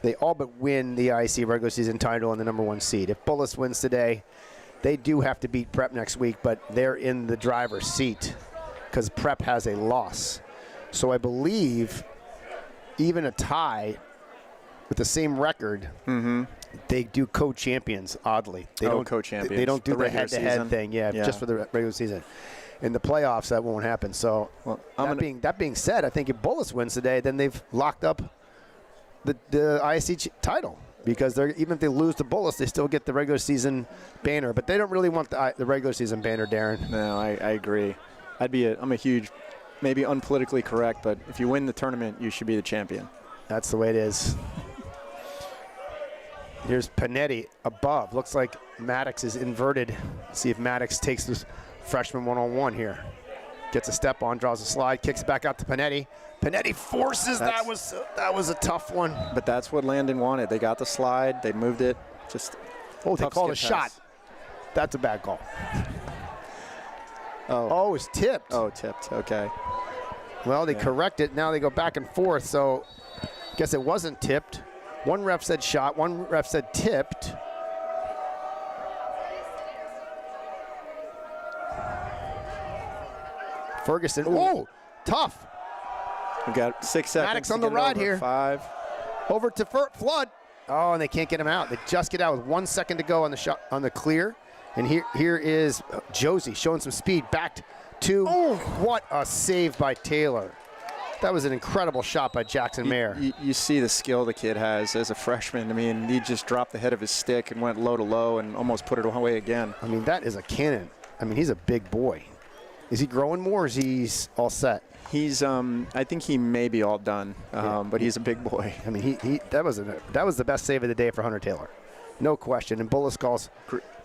they all but win the IAC regular season title and the number 1 seed. If Bullis wins today, they do have to beat Prep next week, but they're in the driver's seat because Prep has a loss. So I believe even a tie with the same record, they do co-champions, oddly. They don't co-champions. They don't do the head-to-head thing, just for the regular season. In the playoffs, that won't happen. So that being said, I think if Bullis wins today, then they've locked up the ISC title. Because even if they lose to Bullis, they still get the regular season banner. But they don't really want the regular season banner, Darren. No, I agree. I'm a huge, maybe unpolitically correct, but if you win the tournament, you should be the champion. That's the way it is. Here's Panetti above. Looks like MADLAX is inverted. Let's see if MADLAX takes this freshman one-on-one here. Gets a step on, draws a slide, kicks it back out to Panetti. Panetti forces. That was a tough one. But that's what Landon wanted. They got the slide. They moved it. They called a shot. That's a bad call. Oh, it's tipped. Oh, tipped. Okay. Well, they correct it. Now they go back and forth. So I guess it wasn't tipped. One ref said shot. One ref said tipped. Ferguson. Oh, tough. We got 6 seconds. MADLAX on the ride here. 5. Over to Flood. Oh, and they can't get him out. They just get out with 1 second to go on the shot on the clear. And here is Josie showing some speed. Back to. Oh, what a save by Taylor. That was an incredible shot by Jackson Mayer. You see the skill the kid has as a freshman. I mean, he just dropped the head of his stick and went low to low and almost put it away again. I mean, that is a cannon. I mean, he's a big boy. Is he growing more, or is he all set? He's, I think he may be all done, but he's a big boy. I mean, that was the best save of the day for Hunter Taylor, no question. And Bullis calls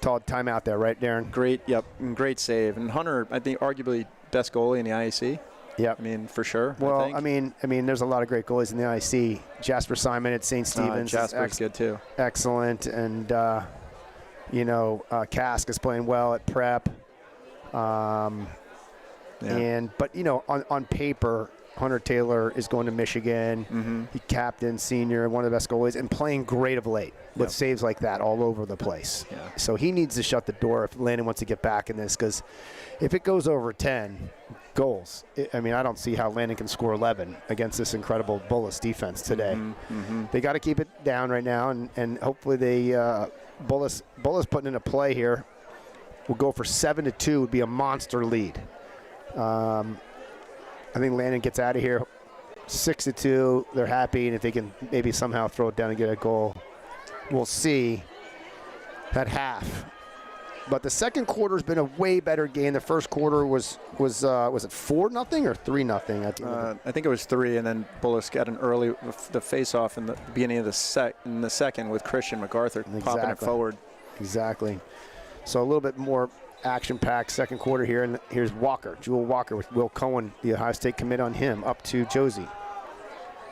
timeout there, right, Darren? Great, yep, great save. And Hunter, I think, arguably best goalie in the IAC. Yep. I mean, for sure. Well, I mean, there's a lot of great goalies in the IAC. Jasper Simon at St. Stephen's, Jasper's good too. Excellent, and Cask is playing well at Prep. But on paper, Hunter Taylor is going to Michigan. Mm-hmm. He captain, senior, one of the best goalies, and playing great of late with saves like that all over the place. Yeah. So he needs to shut the door if Landon wants to get back in this, because if it goes over 10 goals, I don't see how Landon can score 11 against this incredible Bullis defense today. Mm-hmm. They got to keep it down right now, and hopefully Bullis putting in a play here will go for 7-2, would be a monster lead. I think Landon gets out of here 6-2. They're happy, and if they can maybe somehow throw it down and get a goal, we'll see at half. But the second quarter has been a way better game. The first quarter was it 4-0 or 3-0? I think it was 3, and then Bullis got an early the face-off in the beginning of the second with Christian MacArthur popping it forward. Exactly. So a little bit more action-packed second quarter here, and here's Jewel Walker with Will Cohen, the Ohio State commit on him, up to Josie.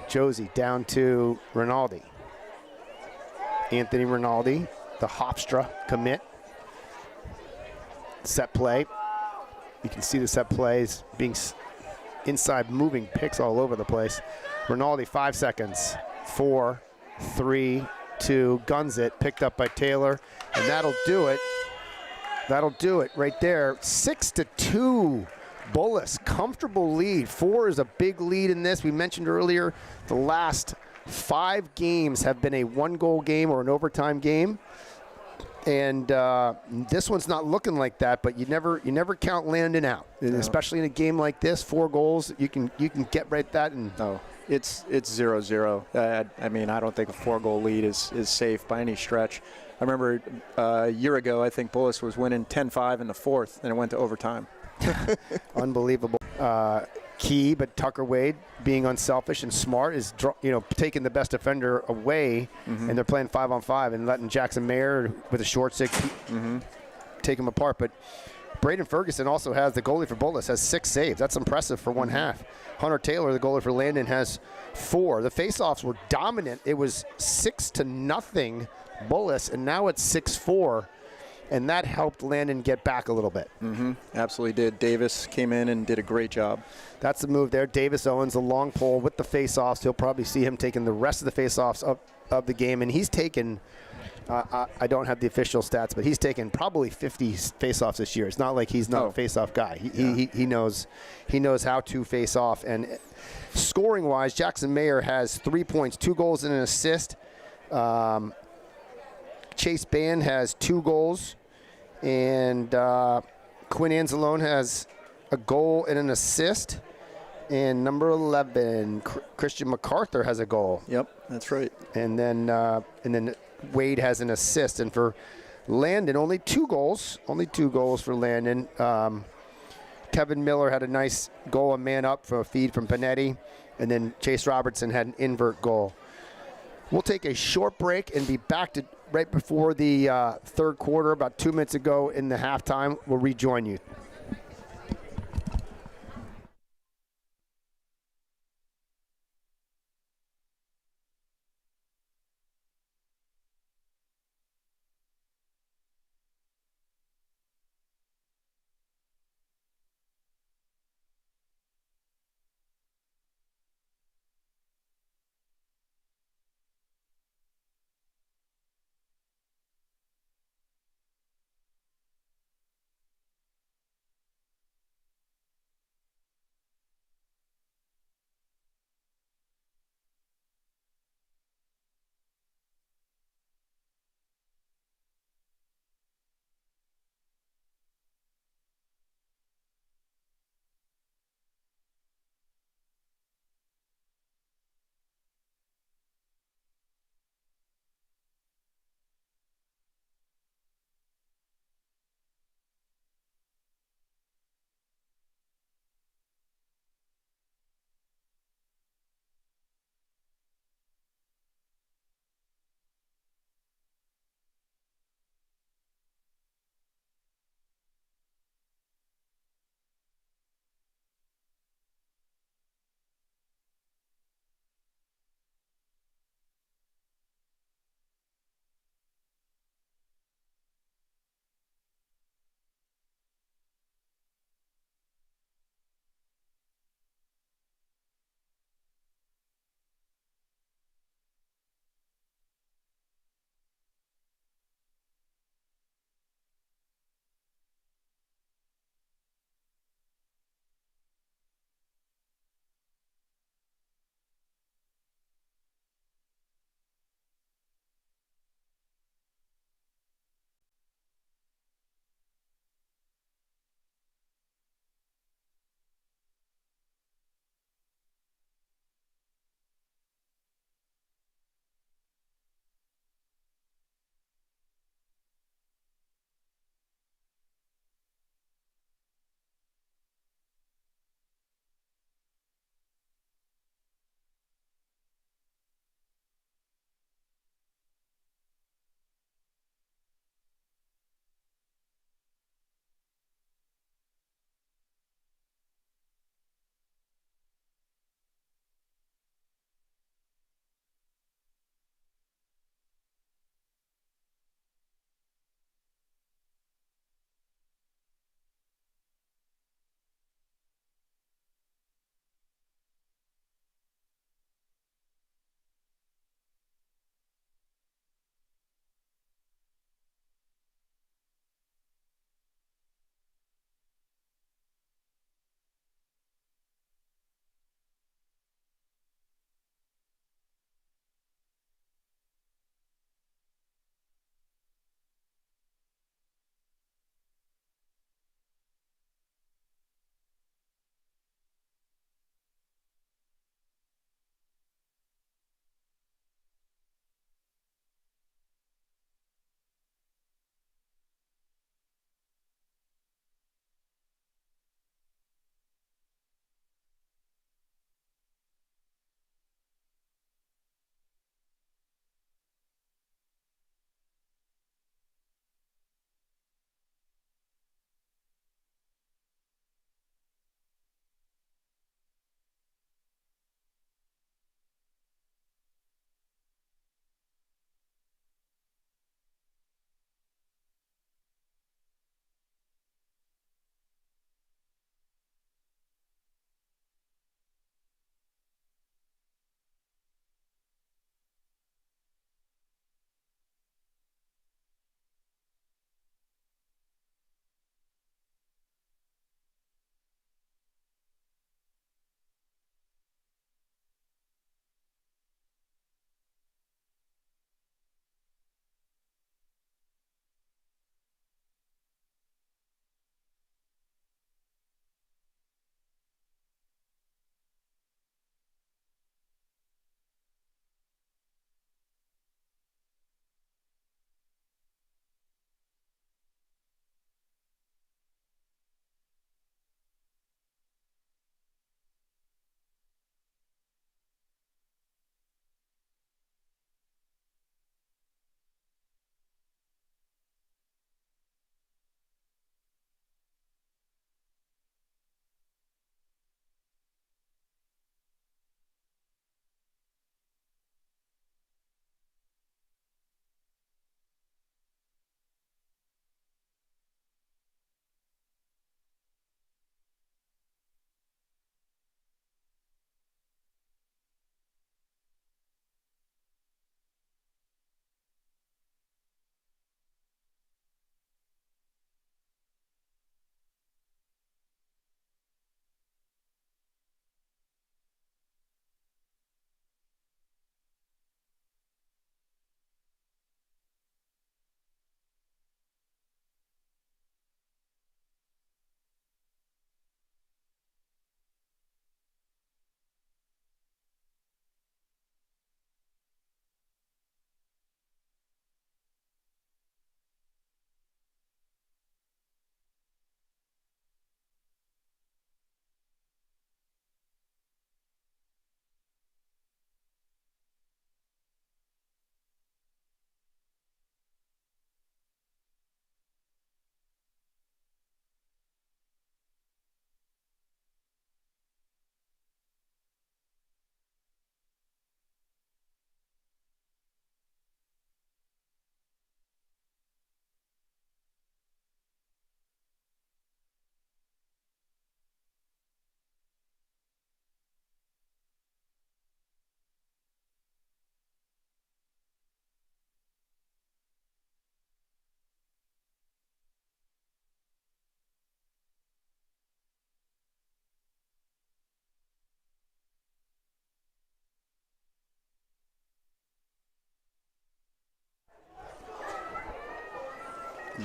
Josie down to Rinaldi. Anthony Rinaldi, the Hofstra commit. Set play. You can see the set plays being inside, moving picks all over the place. Rinaldi, 5 seconds. 4, 3, 2, guns it, picked up by Taylor, and that'll do it. That'll do it right there. 6-2, Bullis, comfortable lead. 4 is a big lead in this. We mentioned earlier the last 5 games have been a 1-goal game or an overtime game. And this one's not looking like that, but you never count Landon out, and especially in a game like this. 4 goals, you can get right that. And it's 0-0. I don't think a 4-goal lead is safe by any stretch. I remember a year ago, I think Bullis was winning 10-5 in the 4th, and it went to overtime. Unbelievable. Key, but Tucker Wade, being unselfish and smart, is taking the best defender away, and they're playing 5-on-5 and letting Jackson Mayer with a short stick take him apart. But Braden Ferguson also has, the goalie for Bullis, has 6 saves. That's impressive for one half. Hunter Taylor, the goalie for Landon, has 4. The faceoffs were dominant. It was 6-0 Bullis, and now it's 6-4. And that helped Landon get back a little bit. Absolutely did. Davis came in and did a great job. That's the move there. Davis Owens, the long pole with the face-offs. You'll probably see him taking the rest of the face-offs of the game. And he's taken, I don't have the official stats, but he's taken probably 50 face-offs this year. It's not like he's not a face-off guy. He knows how to face off. And scoring-wise, Jackson Mayer has 3 points, 2 goals and an assist. Chase Band has 2 goals, and Quinn Anzalone has a goal and an assist. And number 11, Christian MacArthur, has a goal. Yep, that's right. And then Wade has an assist. And for Landon, only 2 goals. Only 2 goals for Landon. Kevin Miller had a nice goal, a man up for a feed from Panetti, and then Chase Robertson had an invert goal. We'll take a short break and be back to right before the third quarter, about 2 minutes ago in the halftime. We'll rejoin you.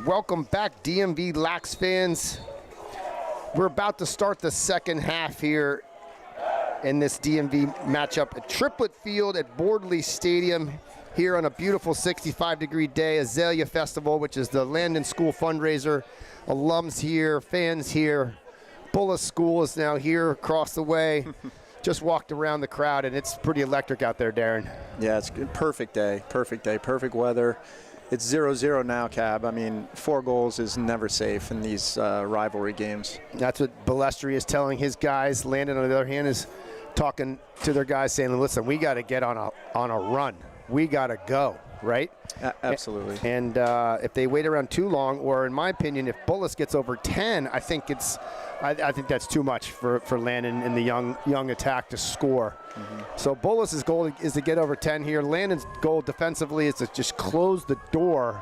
Welcome back, DMVLAX fans. We're about to start the second half here in this DMV matchup at Triplett Field at Bordley Stadium here on a beautiful 65-degree day. Azalea Festival, which is the Landon School fundraiser. Alums here, fans here. Bullis School is now here across the way. Just walked around the crowd, and it's pretty electric out there, Darren. Yeah, it's a perfect day, perfect weather. It's 0-0 now, Cab. I mean, 4 goals is never safe in these rivalry games. That's what Balestri is telling his guys. Landon, on the other hand, is talking to their guys saying, listen, we got to get on a run. We got to go, right? Absolutely. And if they wait around too long, or in my opinion, if Bullis gets over 10, I think that's too much for Landon and the young attack to score. So Bullis' goal is to get over 10 here. Landon's goal defensively is to just close the door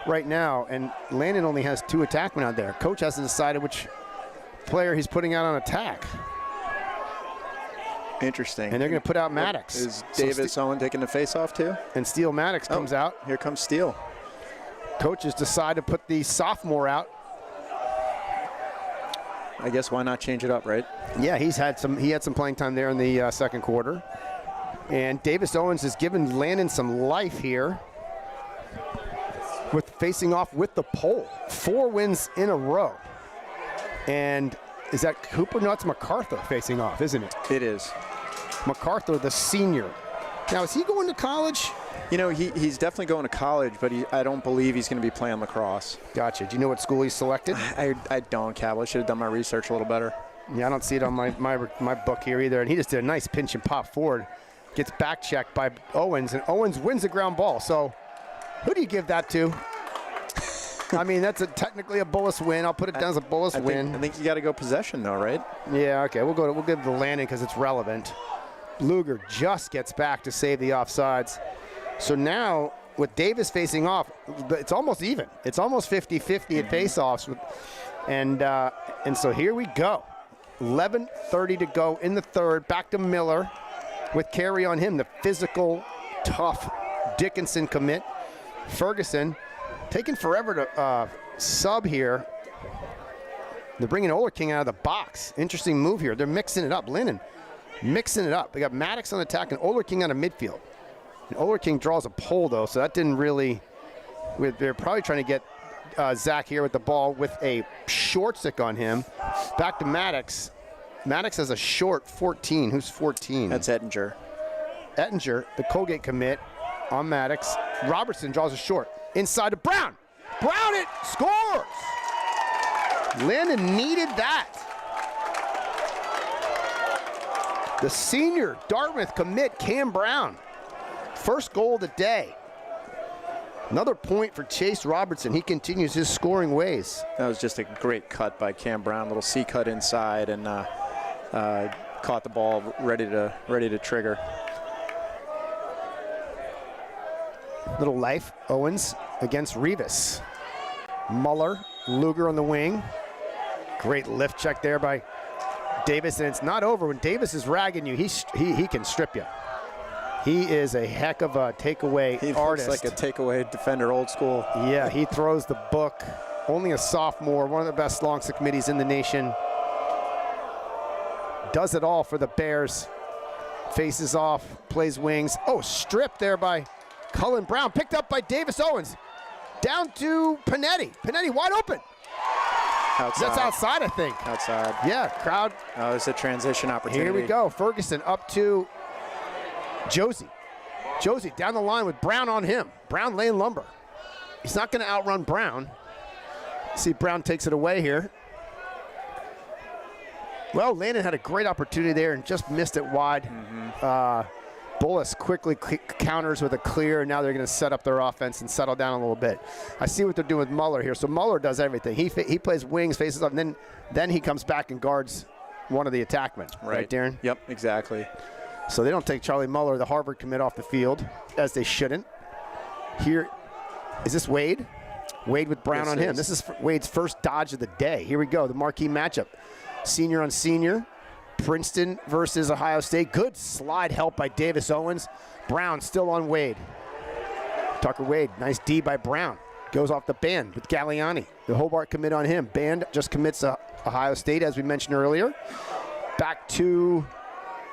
right now. And Landon only has 2 attackmen out there. Coach hasn't decided which player he's putting out on attack. Interesting. And they're going to put out MADLAX. Is Davis Owen taking the face-off too? And Steele MADLAX comes out. Here comes Steele. Coaches decide to put the sophomore out. I guess why not change it up, right? Yeah, he had some playing time there in the second quarter. And Davis Owens has given Landon some life here with facing off with the pole. 4 wins in a row. And is that Cooper? No, it's MacArthur facing off, isn't it? It is. MacArthur, the senior. Now, is he going to college? You know, he's definitely going to college, but I don't believe he's going to be playing lacrosse. Gotcha. Do you know what school he's selected? I don't, Cab. I should have done my research a little better. Yeah, I don't see it on my book here either. And he just did a nice pinch and pop forward. Gets back checked by Owens, and Owens wins the ground ball. So who do you give that to? I mean, that's technically a Bullis win. I'll put it down as a Bullis win. I think you got to go possession, though, right? Yeah, okay. We'll give it to Landon because it's relevant. Luger just gets back to save the offsides. So now, with Davis facing off, it's almost even. It's almost 50-50 at face-offs. And so here we go. 11:30 to go in the third. Back to Miller with carry on him. The physical, tough Dickinson commit. Ferguson taking forever to sub here. They're bringing Olerking out of the box. Interesting move here. They're mixing it up. Lennon mixing it up. They got MADLAX on attack and Olerking out of midfield. And Olerking draws a pole, though, so that didn't really – they're probably trying to get Zach here with the ball with a short stick on him. Back to MADLAX. MADLAX has a short 14. Who's 14? That's Ettinger. Ettinger, the Colgate commit on MADLAX. Robertson draws a short. Inside to Brown. Brown it scores. Landon needed that. The senior Dartmouth commit, Cam Brown. First goal of the day. Another point for Chase Robertson. He continues his scoring ways. That was just a great cut by Cam Brown. Little C cut inside and caught the ball ready to trigger. Little life, Owens against Rivas. Muller, Luger on the wing. Great lift check there by Davis, and it's not over. When Davis is ragging you, he can strip you. He is a heck of a takeaway artist. He looks like a takeaway defender, old school. Yeah, he throws the book. Only a sophomore, one of the best long stick middies in the nation. Does it all for the Bears. Faces off, plays wings. Oh, stripped there by Cullen Brown. Picked up by Davis Owens. Down to Panetti. Panetti wide open. Outside. That's outside, I think. Outside. Yeah, crowd. Oh, it's a transition opportunity. Here we go. Ferguson up to Josie. Josie down the line with Brown on him. Brown laying lumber. He's not going to outrun Brown. See, Brown takes it away here. Well, Landon had a great opportunity there and just missed it wide. Bullis quickly counters with a clear, and now they're going to set up their offense and settle down a little bit. I see what they're doing with Muller here. So Muller does everything. He plays wings, faces up, and then he comes back and guards one of the attackmen. Right, Darren? Yep, exactly. So they don't take Charlie Muller, the Harvard commit, off the field, as they shouldn't. Here, is this Wade? Wade with Brown on him. This is Wade's first dodge of the day. Here we go, the marquee matchup. Senior on senior. Princeton versus Ohio State. Good slide help by Davis Owens. Brown still on Wade. Tucker Wade, nice D by Brown. Goes off the band with Galliani. The Hobart commit on him. Band just commits to Ohio State, as we mentioned earlier. Back to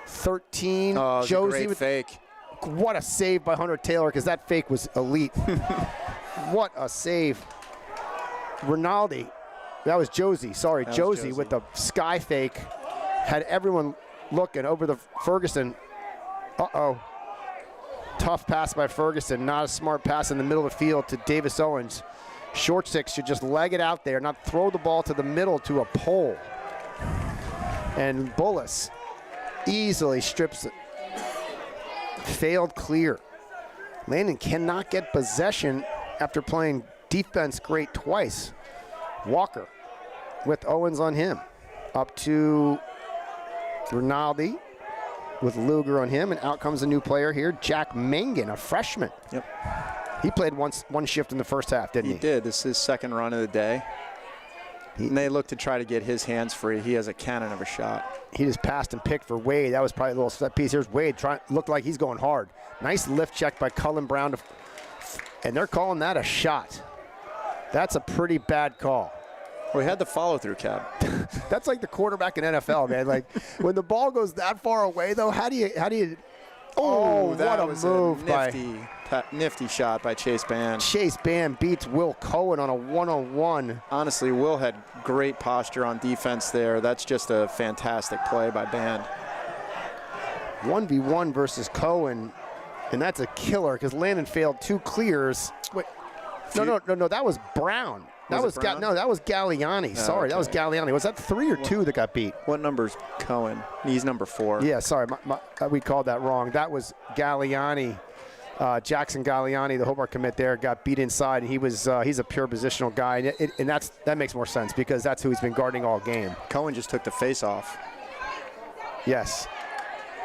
13. Oh, Josie great with fake. What a save by Hunter Taylor, because that fake was elite. What a save. Rinaldi. That was Josie. Sorry, Josie with the sky fake. Had everyone looking over the Ferguson. Uh-oh. Tough pass by Ferguson. Not a smart pass in the middle of the field to Davis Owens. Short stick should just leg it out there, not throw the ball to the middle to a pole. And Bullis easily strips it. Failed clear. Landon cannot get possession after playing defense great twice. Walker with Owens on him. Up to Rinaldi with Luger on him, and out comes a new player here, Jack Mangan, a freshman. Yep. He played one shift in the first half, didn't he? He did. This is his second run of the day. And they look to try to get his hands free. He has a cannon of a shot. He just passed and picked for Wade. That was probably a little set piece. Here's Wade. Looked like he's going hard. Nice lift check by Cullen Brown. And they're calling that a shot. That's a pretty bad call. Well, he had the follow-through, Cab. That's like the quarterback in NFL, man. Like, when the ball goes that far away, though, how do you? Oh, that what was a move a nifty shot by Chase Band. Chase Band beats Will Cohen on a one-on-one. Honestly, Will had great posture on defense there. That's just a fantastic play by Band. 1v1 versus Cohen, and that's a killer because Landon failed 2 clears. Wait, no, that was Brown. That was Galliani. Sorry, okay. That was Galliani. Was that 3 or 2 that got beat? What number's Cohen? He's number 4. Yeah, sorry, we called that wrong. That was Galliani. Jackson Galliani, the Hobart commit there, got beat inside. He's a pure positional guy, and that makes more sense because that's who he's been guarding all game. Cohen just took the face off. Yes,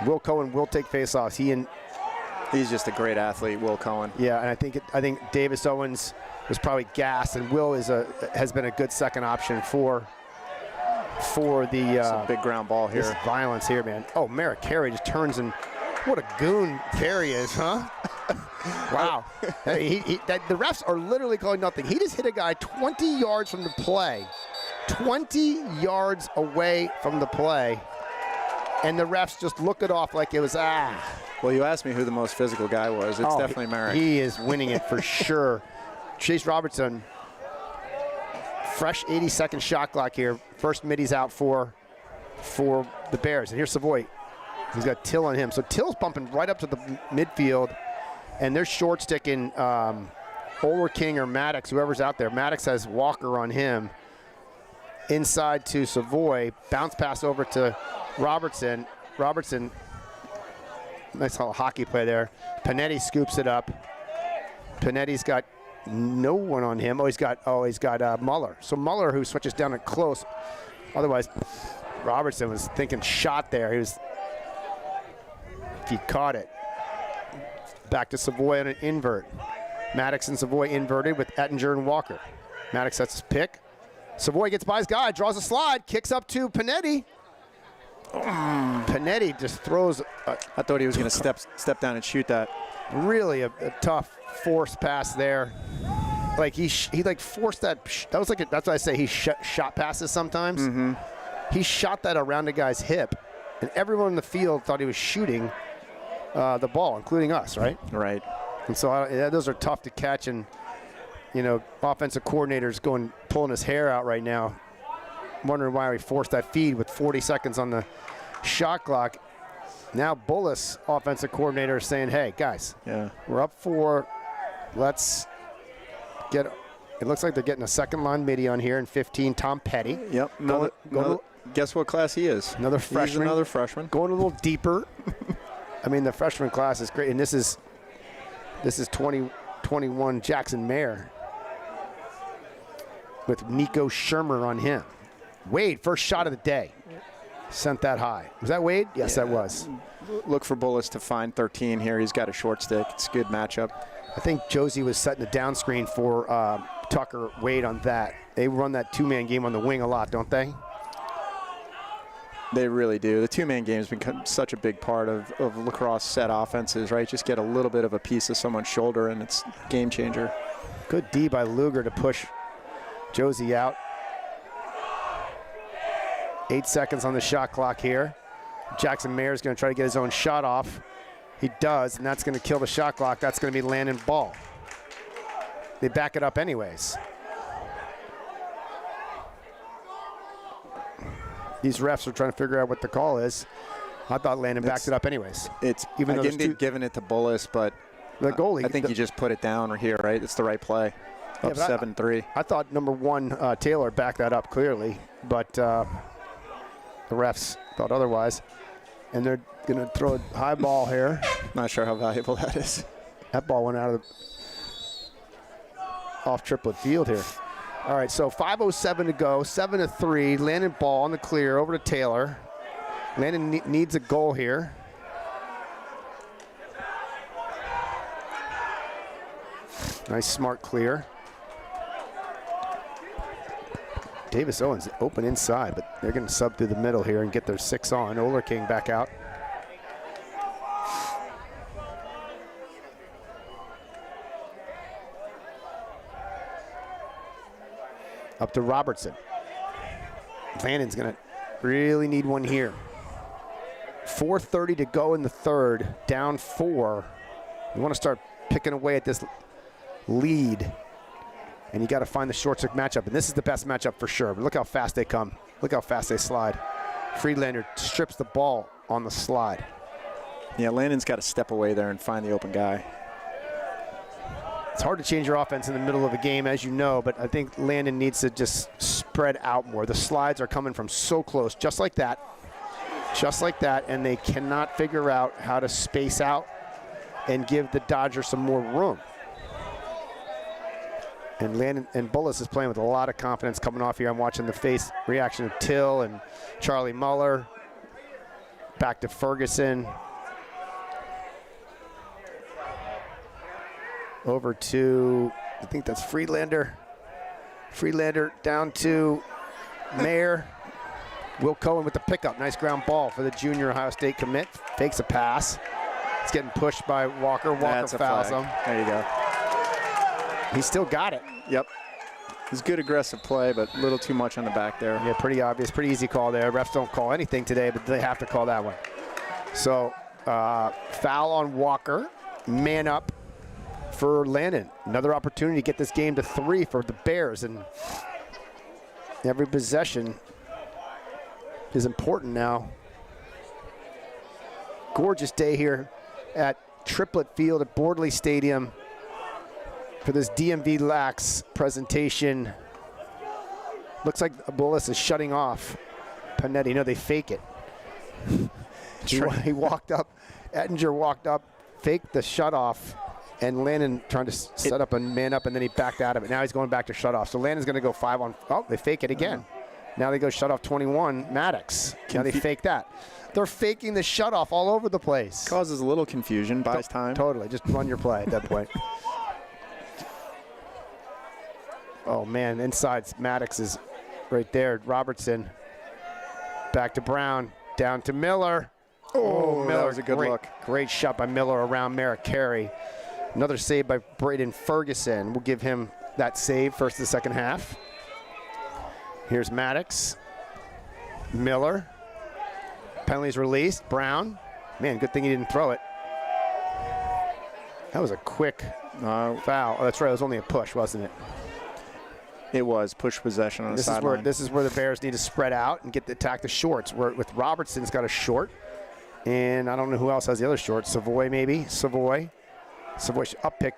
Will Cohen will take face-offs. He's just a great athlete, Will Cohen. Yeah, and I think Davis Owens was probably gassed, and Will has been a good second option for the a big ground ball here. This violence here, man. Oh, Merrick Carey just turns, and what a goon Carey is, huh? Wow. The refs are literally calling nothing. He just hit a guy 20 yards from the play, 20 yards away from the play, and the refs just look it off like it was Well, you asked me who the most physical guy was. It's definitely Merrick. He is winning it for sure. Chase Robertson, fresh 80-second shot clock here. First middies out for the Bears. And here's Savoy. He's got Till on him. So Till's bumping right up to the midfield, and they're short sticking Oler King or Maddox, whoever's out there. Maddox has Walker on him. Inside to Savoy. Bounce pass over to Robertson. Robertson, nice little hockey play there. Panetti scoops it up. Panetti's got no one on him. He's got Muller. So Muller, who switches down at close. Otherwise, Robertson was thinking shot there. If he caught it. Back to Savoy on an invert. Maddox and Savoy inverted with Ettinger and Walker. Maddox sets his pick. Savoy gets by his guy, draws a slide, kicks up to Panetti. Panetti just throws. I thought he was going to step down and shoot that. Really a tough forced pass there. Like he forced that. That was like that's why I say he shot passes sometimes. Mm-hmm. He shot that around a guy's hip, and everyone in the field thought he was shooting the ball, including us, right? Right. And so those are tough to catch, and offensive coordinator's pulling his hair out right now, wondering why we forced that feed with 40 seconds on the shot clock. Now Bullis, offensive coordinator, is saying, hey, guys, we're up 4. Let's get – it looks like they're getting a second-line midi on here in 15, Tom Petty. Yep. Guess what class he is? Another freshman. He's another freshman. Going a little deeper. I mean, the freshman class is great, and this is 2021 Jackson Mayer with Nico Shermer on him. Wade, first shot of the day. Sent that high. Was that Wade? Yes, that was. Look for Bullis to find 13 here. He's got a short stick. It's a good matchup. I think Josie was setting the down screen for Tucker Wade on that. They run that two-man game on the wing a lot, don't they? They really do. The two-man game has become such a big part of lacrosse set offenses, right? Just get a little bit of a piece of someone's shoulder, and it's game changer. Good D by Luger to push Josie out. 8 seconds on the shot clock here. Jackson Mayer's going to try to get his own shot off. He does, and that's going to kill the shot clock. That's going to be Landon ball. They back it up anyways. These refs are trying to figure out what the call is. I thought Landon backed it up anyways. It's even though giving it to Bullis, but the goalie. I think you just put it down or here, right? It's the right play. Up 7-3. I thought number 1 Taylor backed that up clearly, but the refs thought otherwise. And they're going to throw a high ball here. Not sure how valuable that is. That ball went out of off Triplett Field here. All right, so 5:07 to go, 7-3. Landon ball on the clear over to Taylor. Landon needs a goal here. Nice, smart clear. Davis Owens open inside, but they're going to sub through the middle here and get their 6 on. Oler King back out. Up to Robertson. Landon's going to really need one here. 4:30 to go in the third, down 4. You want to start picking away at this lead, and you got to find the short stick matchup, and this is the best matchup for sure. But look how fast they come. Look how fast they slide. Friedlander strips the ball on the slide. Yeah, Landon's got to step away there and find the open guy. It's hard to change your offense in the middle of a game, as you know, but I think Landon needs to just spread out more. The slides are coming from so close, just like that, and they cannot figure out how to space out and give the Dodgers some more room. And Landon and Bullis is playing with a lot of confidence coming off here. I'm watching the face reaction of Till and Charlie Muller. Back to Ferguson. Over to, I think that's Friedlander. Friedlander down to Mayer. Will Cohen with the pickup. Nice ground ball for the junior Ohio State commit. Fakes a pass. It's getting pushed by Walker. Walker fouls him. There you go. He still got it. Yep. It's good aggressive play, but a little too much on the back there. Yeah, pretty obvious, pretty easy call there. Refs don't call anything today, but they have to call that one. So foul on Walker. Man up for Landon. Another opportunity to get this game to 3 for the Bears, and every possession is important now. Gorgeous day here at Triplett Field at Bordley Stadium for this DMVLAX presentation. Looks like Bullis is shutting off Panetti. No, they fake it. He walked up, Ettinger walked up, faked the shut off, and Landon trying to set up and man up, and then he backed out of it. Now he's going back to shut off. So Landon's going to go 5 on. Oh, they fake it again. Now they go shut off 21, MADLAX. Now they fake that. They're faking the shut off all over the place. Causes a little confusion, buys time. Totally, just run your play at that point. Oh man, inside MADLAX is right there. Robertson, back to Brown, down to Miller. Oh, Miller, that was a good look. Great shot by Miller around Merrick Carey. Another save by Braden Ferguson. We'll give him that save first of the second half. Here's MADLAX. Miller. Penalties released. Brown. Man, good thing he didn't throw it. That was a quick foul. Oh, that's right. It was only a push, wasn't it? It was push possession on the sideline. This is where the Bears need to spread out and attack the shorts. With Robertson's got a short, and I don't know who else has the other short. Savoy maybe. Savoy up pick.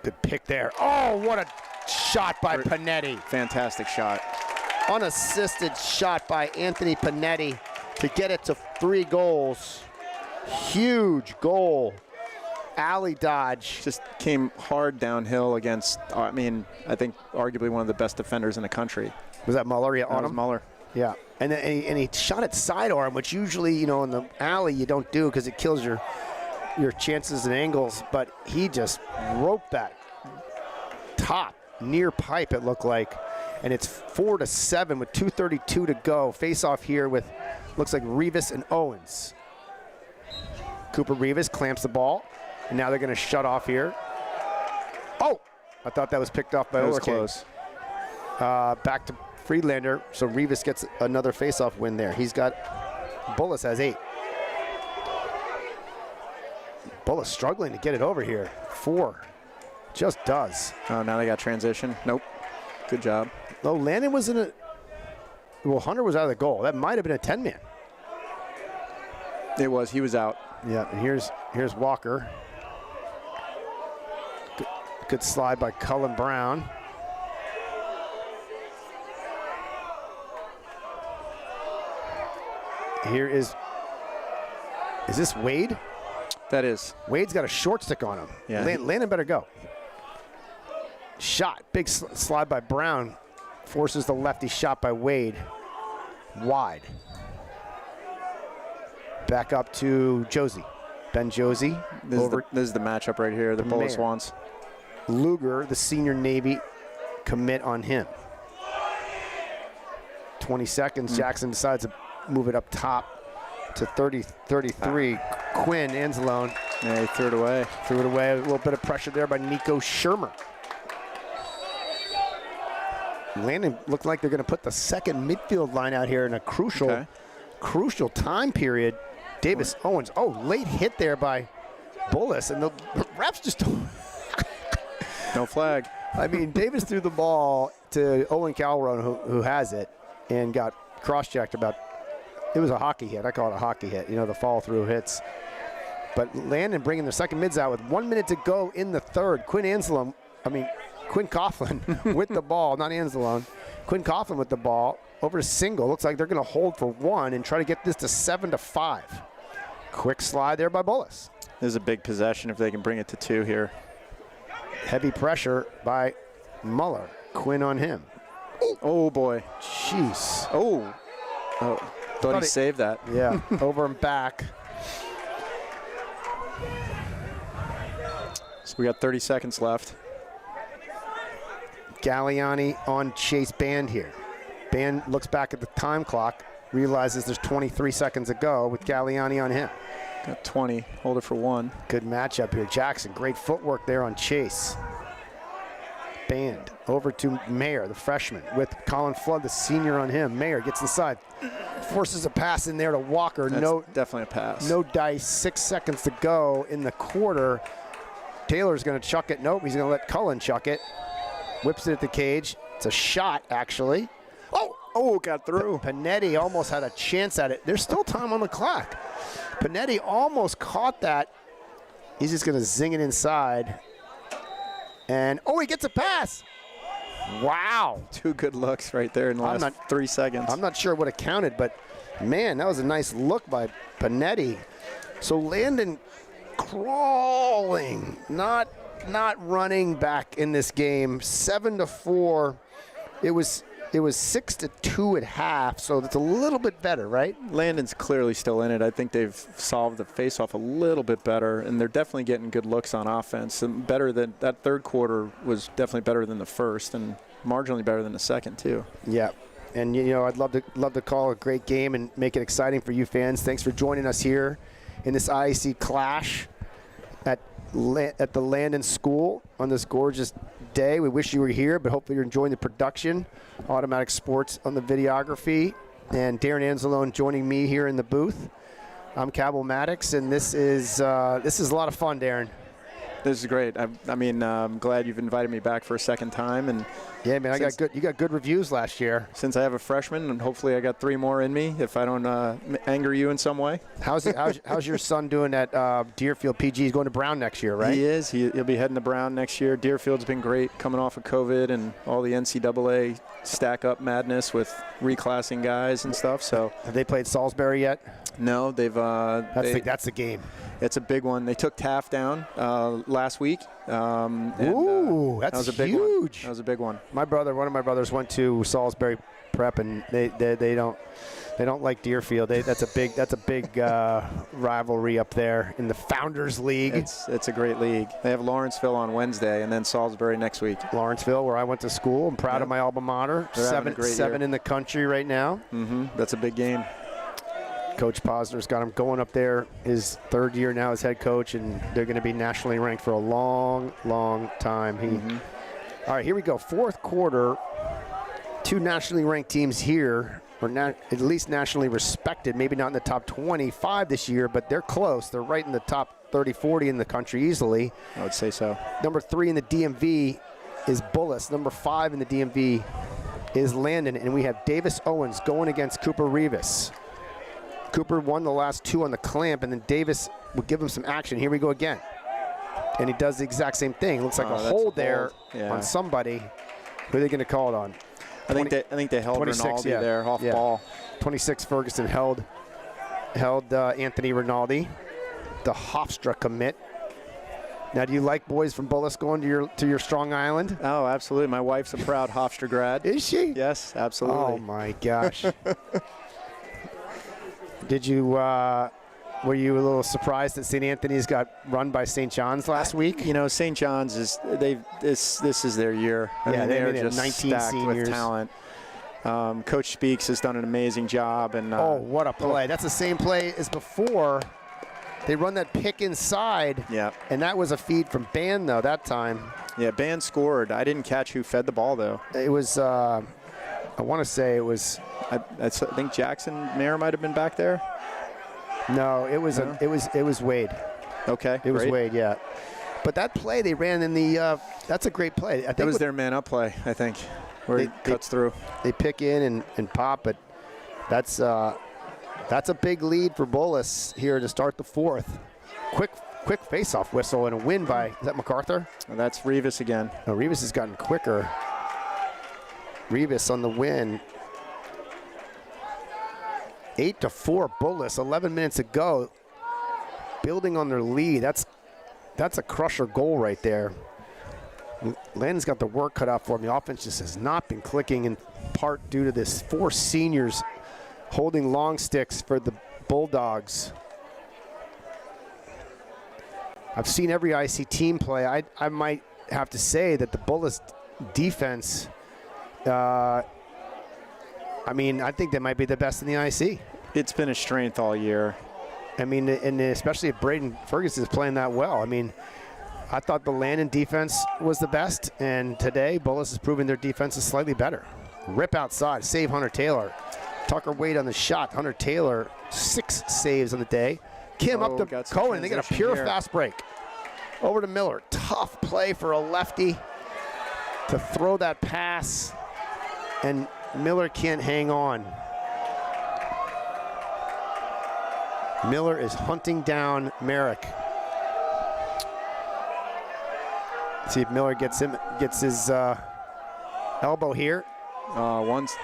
Good pick there. Oh, what a shot by Panetti. Fantastic shot. Unassisted shot by Anthony Panetti to get it to 3 goals. Huge goal. Alley dodge. Just came hard downhill against, I think arguably one of the best defenders in the country. Was that Muller? Yeah, on him? Muller. Yeah, and he shot it sidearm, which usually, in the alley you don't do because it kills your chances and angles, but he just roped that top near pipe, it looked like. And it's 4-7 with 2:32 to go. Face off here with, looks like Rivas and Owens. Cooper Rivas clamps the ball, and now they're going to shut off here. Oh, I thought that was picked off by That was Overking. close. Back to Friedlander, so Rivas gets another face-off win there. He's got, Bullis has 8. Bullis struggling to get it over here. 4, just does. Oh, now they got transition. Nope. Good job. Oh, Landon was in a, well, Hunter was out of the goal. That might have been a 10-man. It was. He was out. Yeah, and here's Walker. Good slide by Cullen Brown. Here is this Wade? That is. Wade's got a short stick on him. Yeah. Landon better go. Shot, big slide by Brown. Forces the lefty shot by Wade. Wide. Back up to Josie. Ben Josie. This is the matchup right here. The Bullis Mayor. wants. Luger, the senior Navy, commit on him. 20 seconds. Jackson decides to move it up top to 33. Quinn Anzalone. Yeah, he threw it away. Threw it away. A little bit of pressure there by Nico Shermer. Landon looked like they're going to put the second midfield line out here in a crucial time period. Davis Owens. Oh, late hit there by Bullis, and the refs just don't. No flag. I mean, Davis threw the ball to Owen Calderon, who has it, and got cross-checked about. It was a hockey hit. I call it a hockey hit. You know, the fall-through hits. But Landon bringing the second mids out with 1 minute to go in the third. Quinn Coughlin with the ball, not Anzalone. Quinn Coughlin with the ball over to single. Looks like they're going to hold for 1 and try to get this to 7-5. Quick slide there by Bullis. This is a big possession if they can bring it to 2 here. Heavy pressure by Muller. Quinn on him. Oh, boy. Jeez. Oh. Thought he saved that. Yeah, over and back. So we got 30 seconds left. Galliani on Chase Band here. Band looks back at the time clock, realizes there's 23 seconds to go with Galliani on him. Got 20. Hold it for 1. Good matchup here. Jackson, great footwork there on Chase. Band over to Mayer, the freshman, with Colin Flood, the senior on him. Mayer gets inside, forces a pass in there to Walker. That's definitely a pass. No dice, 6 seconds to go in the quarter. Taylor's going to chuck it. Nope, he's going to let Cullen chuck it. Whips it at the cage. It's a shot, actually. Oh, got through. Panetti almost had a chance at it. There's still time on the clock. Panetti almost caught that. He's just going to zing it inside. And, he gets a pass. Wow. 2 good looks right there in the last 3 seconds. I'm not sure what it counted, but, man, that was a nice look by Panetti. So Landon crawling, not running back in this game. 7-4. It was 6-2 at half, so that's a little bit better, right? Landon's clearly still in it. I think they've solved the faceoff a little bit better, and they're definitely getting good looks on offense. And better than that third quarter was definitely better than the first, and marginally better than the second too. Yeah, and I'd love to call a great game and make it exciting for you fans. Thanks for joining us here in this IAC clash at the Landon School on this gorgeous day. We wish you were here, but hopefully you're enjoying the production. Automatic Sports on the videography, and Darren Anzalone joining me here in the booth. I'm Cabell Maddox, and this is a lot of fun, Darren. This is great. I'm glad you've invited me back for a second time. And yeah, man, you got good reviews last year. Since I have a freshman, and hopefully I got 3 more in me if I don't anger you in some way. How's your son doing at Deerfield PG? He's going to Brown next year, right? He is. He'll be heading to Brown next year. Deerfield's been great coming off of COVID and all the NCAA stack-up madness with reclassing guys and stuff. So have they played Salisbury yet? No, they've. That's the game. It's a big one. They took Taft down last week. Ooh, that's that was a big huge. One. That was a big one. One of my brothers went to Salisbury Prep, and they don't like Deerfield. That's a big rivalry up there in the Founders League. It's a great league. They have Lawrenceville on Wednesday, and then Salisbury next week. Lawrenceville, where I went to school. I'm proud of my alma mater. Seven in the country right now. That's a big game. Coach Posner's got him going up there his 3rd year now as head coach, and they're going to be nationally ranked for a long, long time. All right, here we go. Fourth quarter. Two nationally ranked teams here, or at least nationally respected, maybe not in the top 25 this year, but they're close. They're right in the top 30, 40 in the country easily. I would say so. Number 3 in the DMV is Bullis. Number 5 in the DMV is Landon, and we have Davis Owens going against Cooper Rivas. Cooper won the last 2 on the clamp, and then Davis will give him some action. Here we go again. And he does the exact same thing. Looks like a hold there on somebody. Who are they going to call it on? I think they held Rinaldi there off ball. 26 Ferguson held Anthony Rinaldi, the Hofstra commit. Now, do you like boys from Bullis going to your Strong Island? Oh, absolutely. My wife's a proud Hofstra grad. Is she? Yes, absolutely. Oh my gosh. Did you? Were you a little surprised that St. Anthony's got run by St. John's last week? You know, St. John's this is their year. I mean, they're just 19 stacked seniors. with talent. Coach Speaks has done an amazing job. And what a play! That's the same play as before. They run that pick inside. Yeah. And that was a feed from Ban though that time. Yeah, Ban scored. I didn't catch who fed the ball though. It was. I want to say it was. I think Jackson Mayer might have been back there. No, it was it was Wade. Okay, it was Wade, yeah. But that play they ran in the that's a great play. I think that was their man up play, I think, where he cuts through. They pick in and pop, but that's a big lead for Bullis here to start the fourth. Quick face-off whistle and a win by, is that MacArthur? And that's Rivas again. No, Rivas has gotten quicker. Rivas on the win. 8-4 Bullis, 11 minutes ago. Building on their lead. That's a crusher goal right there. Landon's got the work cut out for him. The offense just has not been clicking, in part due to this 4 seniors holding long sticks for the Bulldogs. I've seen every IC team play. I might have to say that the Bullis defense, I mean, I think they might be the best in the IC. It's been a strength all year. I mean, and especially if Braden Ferguson is playing that well. I mean, I thought the Landon defense was the best, and today Bullis is proving their defense is slightly better. Rip outside, save Hunter Taylor. Tucker Wade on the shot. Hunter Taylor, 6 saves on the day. Kim up to Cohen. They get a pure fast break. Over to Miller. Tough play for a lefty to throw that pass, and Miller can't hang on. Miller is hunting down Merrick. See if Miller gets his elbow here.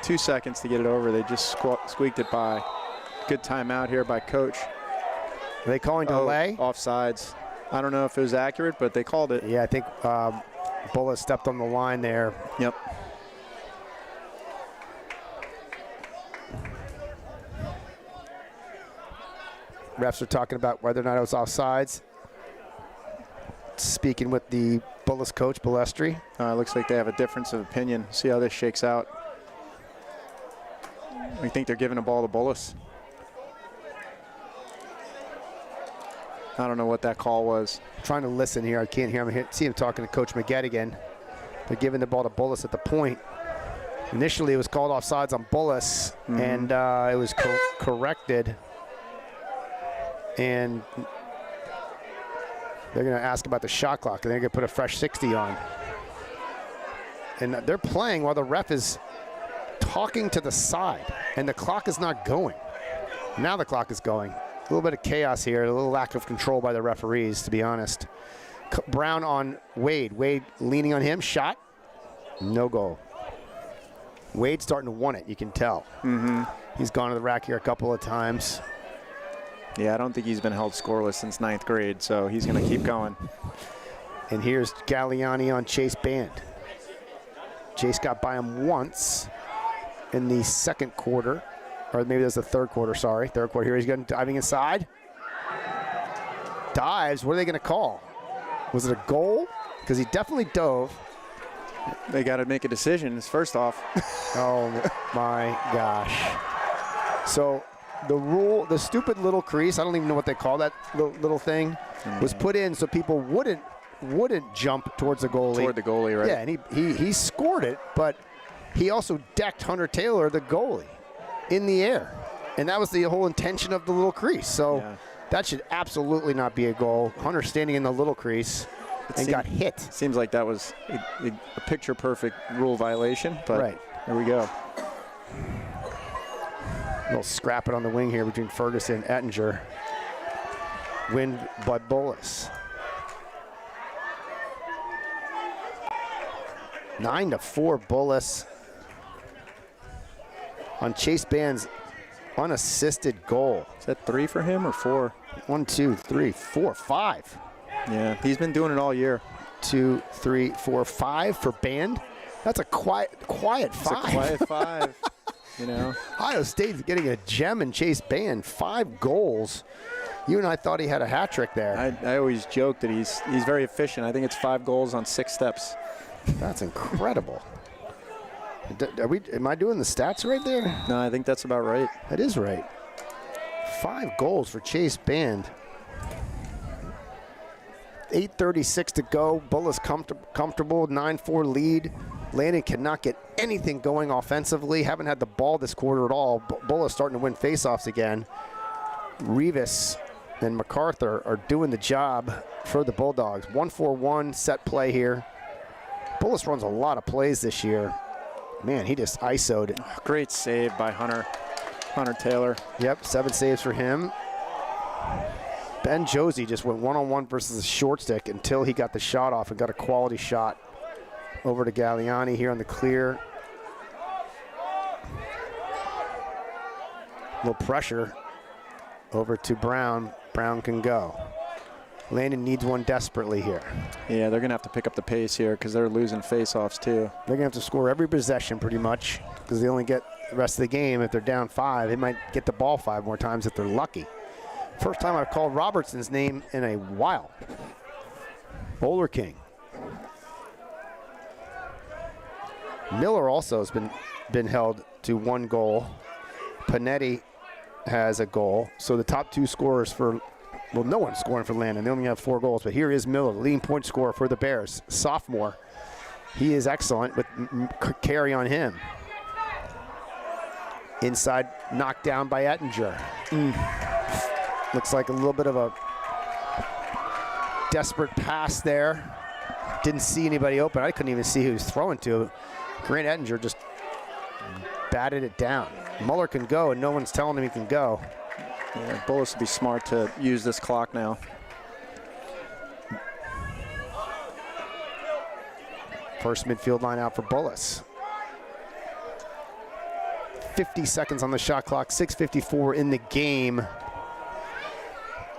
2 seconds to get it over. They just squeaked it by. Good timeout here by coach. Are they calling delay? Offsides. I don't know if it was accurate, but they called it. Yeah, I think Bullis stepped on the line there. Yep. Refs are talking about whether or not it was offsides. Speaking with the Bullis coach, Balestri. Looks like they have a difference of opinion. See how this shakes out. I think they're giving the ball to Bullis. I don't know what that call was. Trying to listen here. I can't hear him. See him talking to Coach McGettigan. They're giving the ball to Bullis at the point. Initially, it was called offsides on Bullis, and it was corrected. And they're going to ask about the shot clock, and they're going to put a fresh 60 on. And they're playing while the ref is talking to the side, and the clock is not going. Now the clock is going. A little bit of chaos here, a little lack of control by the referees, to be honest. Brown on Wade. Wade leaning on him. Shot. No goal. Wade starting to want it, you can tell. He's gone to the rack here a couple of times. Yeah, I don't think he's been held scoreless since 9th grade, so he's going to keep going. And here's Galliani on Chase Band. Chase got by him once in the second quarter, or maybe that's the third quarter, sorry. Third quarter, here he's going diving inside. Dives, what are they going to call? Was it a goal? Because he definitely dove. They got to make a decision, first off. Oh my gosh. So the rule, the stupid little crease, I don't even know what they call that little thing, was put in so people wouldn't wouldn't jump towards the goalie. Toward the goalie, right? Yeah, and he scored it, but he also decked Hunter Taylor, the goalie, in the air. And that was the whole intention of the little crease. So that should absolutely not be a goal. Hunter standing in the little crease and got hit. Seems like that was a picture-perfect rule violation, but there we go. A little scrap it on the wing here between Ferguson and Ettinger. Win by Bullis. 9-4 Bullis on Chase Band's unassisted goal. Is that 3 for him or 4? 1, 2, 3, 4, 5. Yeah, he's been doing it all year. 2, 3, 4, 5 for Band. That's a quiet 5. It's a quiet 5. You know, Ohio State's getting a gem in Chase Band. 5 goals. You and I thought he had a hat trick there. I always joke that he's very efficient. I think it's 5 goals on 6 steps. That's incredible. Am I doing the stats right there? No, I think that's about right. That is right. 5 goals for Chase Band. 8:36 to go. Bullis comfortable, 9-4 lead. Landon cannot get anything going offensively. Haven't had the ball this quarter at all. Bullis starting to win faceoffs again. Rivas and MacArthur are doing the job for the Bulldogs. 1-4-1 set play here. Bullis runs a lot of plays this year. Man, he just ISO'd it. Great save by Hunter Taylor. Yep, 7 saves for him. Ben Josie just went one-on-one versus the short stick until he got the shot off and got a quality shot over to Galliani here on the clear. A little pressure over to Brown. Brown can go. Landon needs one desperately here. Yeah, they're going to have to pick up the pace here because they're losing faceoffs too. They're going to have to score every possession pretty much because they only get the rest of the game. If they're down 5, they might get the ball 5 more times if they're lucky. First time I've called Robertson's name in a while. Bowler King. Miller also has been held to 1 goal. Panetti has a goal. So the top 2 scorers for, well, no one's scoring for Landon. They only have 4 goals, but here is Miller, leading point scorer for the Bears. Sophomore. He is excellent with carry on him. Inside, knocked down by Ettinger. Looks like a little bit of a desperate pass there. Didn't see anybody open. I couldn't even see who he was throwing to. Grant Ettinger just batted it down. Muller can go, and no one's telling him he can go. Yeah, Bullis would be smart to use this clock now. First midfield line out for Bullis. 50 seconds on the shot clock, 6:54 in the game.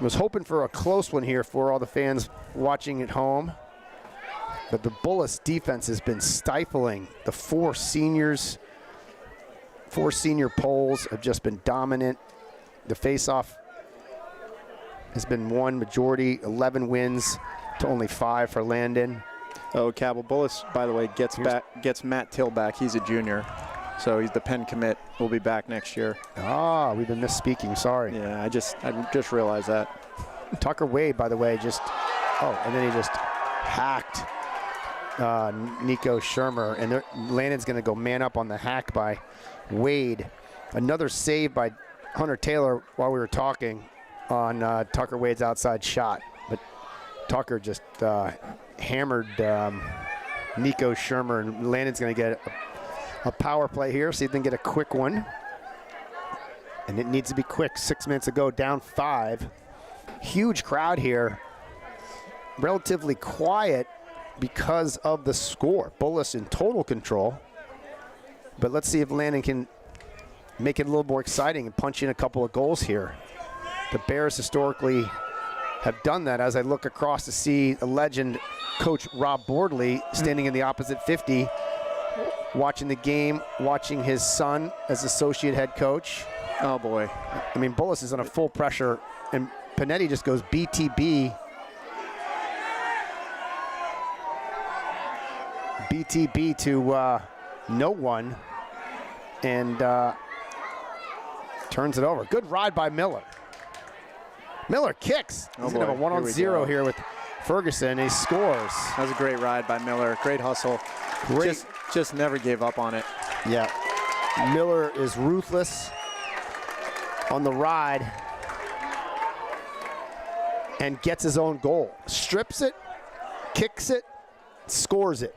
Was hoping for a close one here for all the fans watching at home. But the Bullis defense has been stifling. The 4 senior poles have just been dominant. The faceoff has been won majority, 11 wins to only 5 for Landon. Oh, Cabell, Bullis, by the way, gets Matt Till back. He's a junior, so he's the Penn commit. Will be back next year. Ah, we've been misspeaking. Sorry. Yeah, I just realized that. Tucker Wade, by the way, and then he just hacked Nico Shermer, and Landon's going to go man up on the hack by Wade. Another save by Hunter Taylor while we were talking on Tucker Wade's outside shot, but Tucker just hammered Nico Shermer, and Landon's going to get a power play here, see if they can get a quick one. And it needs to be quick. 6 minutes to go, down 5. Huge crowd here. Relatively quiet because of the score. Bullis in total control. But let's see if Landon can make it a little more exciting and punch in a couple of goals here. The Bears historically have done that. As I look across to see a legend, Coach Rob Bordley, standing in the opposite 50, watching the game, watching his son as associate head coach. Oh, boy. I mean, Bullis is on a full pressure, and Panetti just goes BTB. BTB to no one, and turns it over. Good ride by Miller. Miller kicks. He's going to have a 1-on-0 here with Ferguson, he scores. That was a great ride by Miller. Great hustle. Great. Just never gave up on it. Yeah. Miller is ruthless on the ride and gets his own goal. Strips it, kicks it, scores it.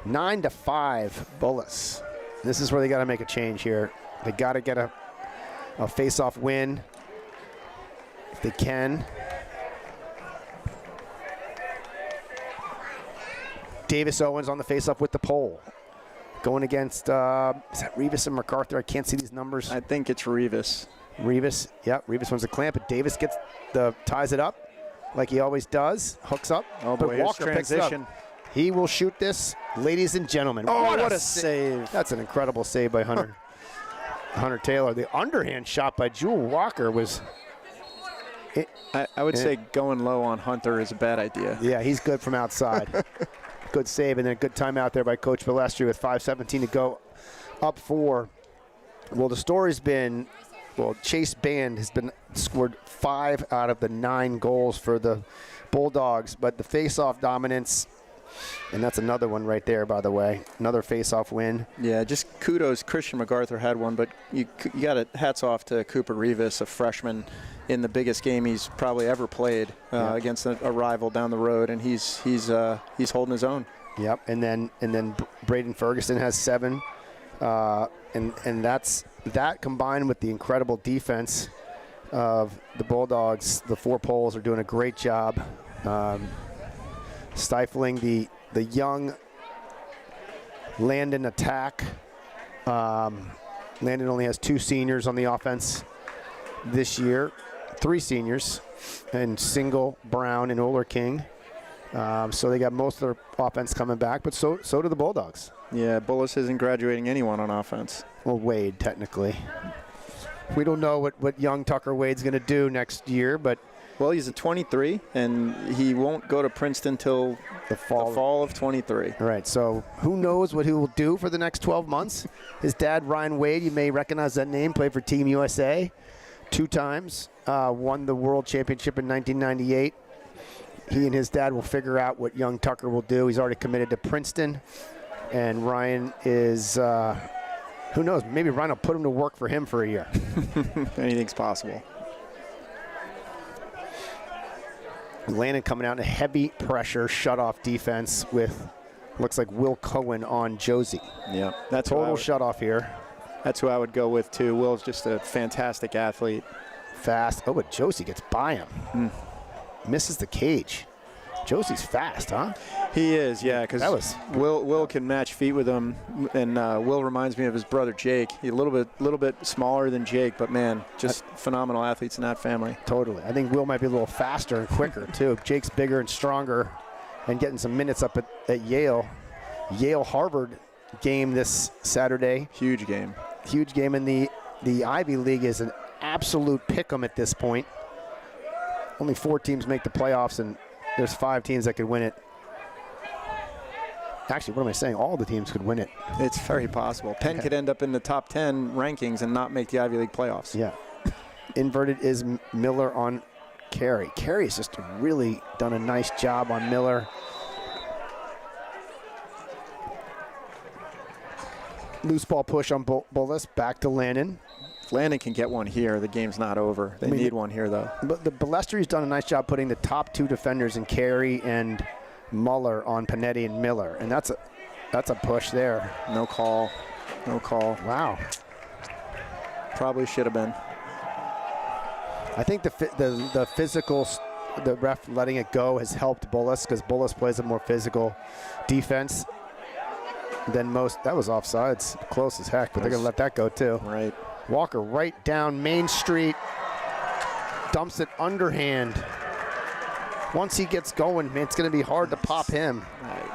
9-5, Bullis. This is where they got to make a change here. They got to get a face-off win if they can. Davis Owens on the face-off with the pole. Going against, is that Revis and MacArthur? I can't see these numbers. I think it's Revis. Revis, yep, Revis wants to clamp, but Davis ties it up like he always does, hooks up. Oh but boy, here's Walker picks it up. transition. He will shoot this, ladies and gentlemen. Oh, what a save. That's an incredible save by Hunter. Hunter Taylor. The underhand shot by Jewel Walker was... I would say going low on Hunter is a bad idea. Yeah, he's good from outside. Good save, and then a good timeout there by Coach Balestri with 5:17 to go, up 4. Well, the story's been, Chase Band has been scored 5 out of the 9 goals for the Bulldogs, but the face-off dominance, and that's another one right there, by the way, another face-off win. Yeah, just kudos. Christian MacArthur had one, but you got to hats off to Cooper Revis, a freshman, in the biggest game he's probably ever played against a rival down the road, and he's holding his own. Yep, and then Braden Ferguson has 7, and that combined with the incredible defense of the Bulldogs. The 4 poles are doing a great job stifling the young Landon attack. Landon only has 2 seniors on the offense this year. 3 seniors, and Single, Brown, and Oler King. So they got most of their offense coming back, but so do the Bulldogs. Yeah, Bullis isn't graduating anyone on offense. Well, Wade, technically. We don't know what young Tucker Wade's going to do next year, but... Well, he's a 23, and he won't go to Princeton till the fall of 23. All right, so who knows what he will do for the next 12 months. His dad, Ryan Wade, you may recognize that name, played for Team USA 2 times. Won the World Championship in 1998. He and his dad will figure out what young Tucker will do. He's already committed to Princeton, and Ryan is, who knows, maybe Ryan will put him to work for him for a year. Anything's possible. Landon coming out in a heavy pressure shutoff defense with, looks like Will Cohen on Josie. Yeah, that's total shutoff here. That's who I would go with too. Will's just a fantastic athlete. Fast. Oh, but Josie gets by him. Misses the cage. Josie's fast, huh? He is, yeah, because Will can match feet with him, and Will reminds me of his brother Jake. He's a little bit smaller than Jake, but man, just phenomenal athletes in that family. Totally. I think Will might be a little faster and quicker too. Jake's bigger and stronger, and getting some minutes up at Yale. Yale-Harvard game this Saturday. Huge game. Huge game, and the Ivy League is an absolute pick'em at this point. Only 4 teams make the playoffs, and there's 5 teams that could win it. Actually, what am I saying? All the teams could win it. It's very possible. Penn could end up in the top 10 rankings and not make the Ivy League playoffs. Yeah. Inverted is Miller on Carey. Carey's just really done a nice job on Miller. Loose ball push on Bullis. Back to Landon. If Landon can get one here, the game's not over. They need one here, though. But the Balestri's done a nice job putting the top 2 defenders in Carey and Muller on Panetti and Miller, and that's a push there. No call. Wow. Probably should have been. I think the physical, the ref letting it go has helped Bullis, because Bullis plays a more physical defense than most. That was offsides, close as heck, but they're gonna let that go too. Right. Walker right down Main Street, dumps it underhand. Once he gets going, man, it's going to be hard to pop him.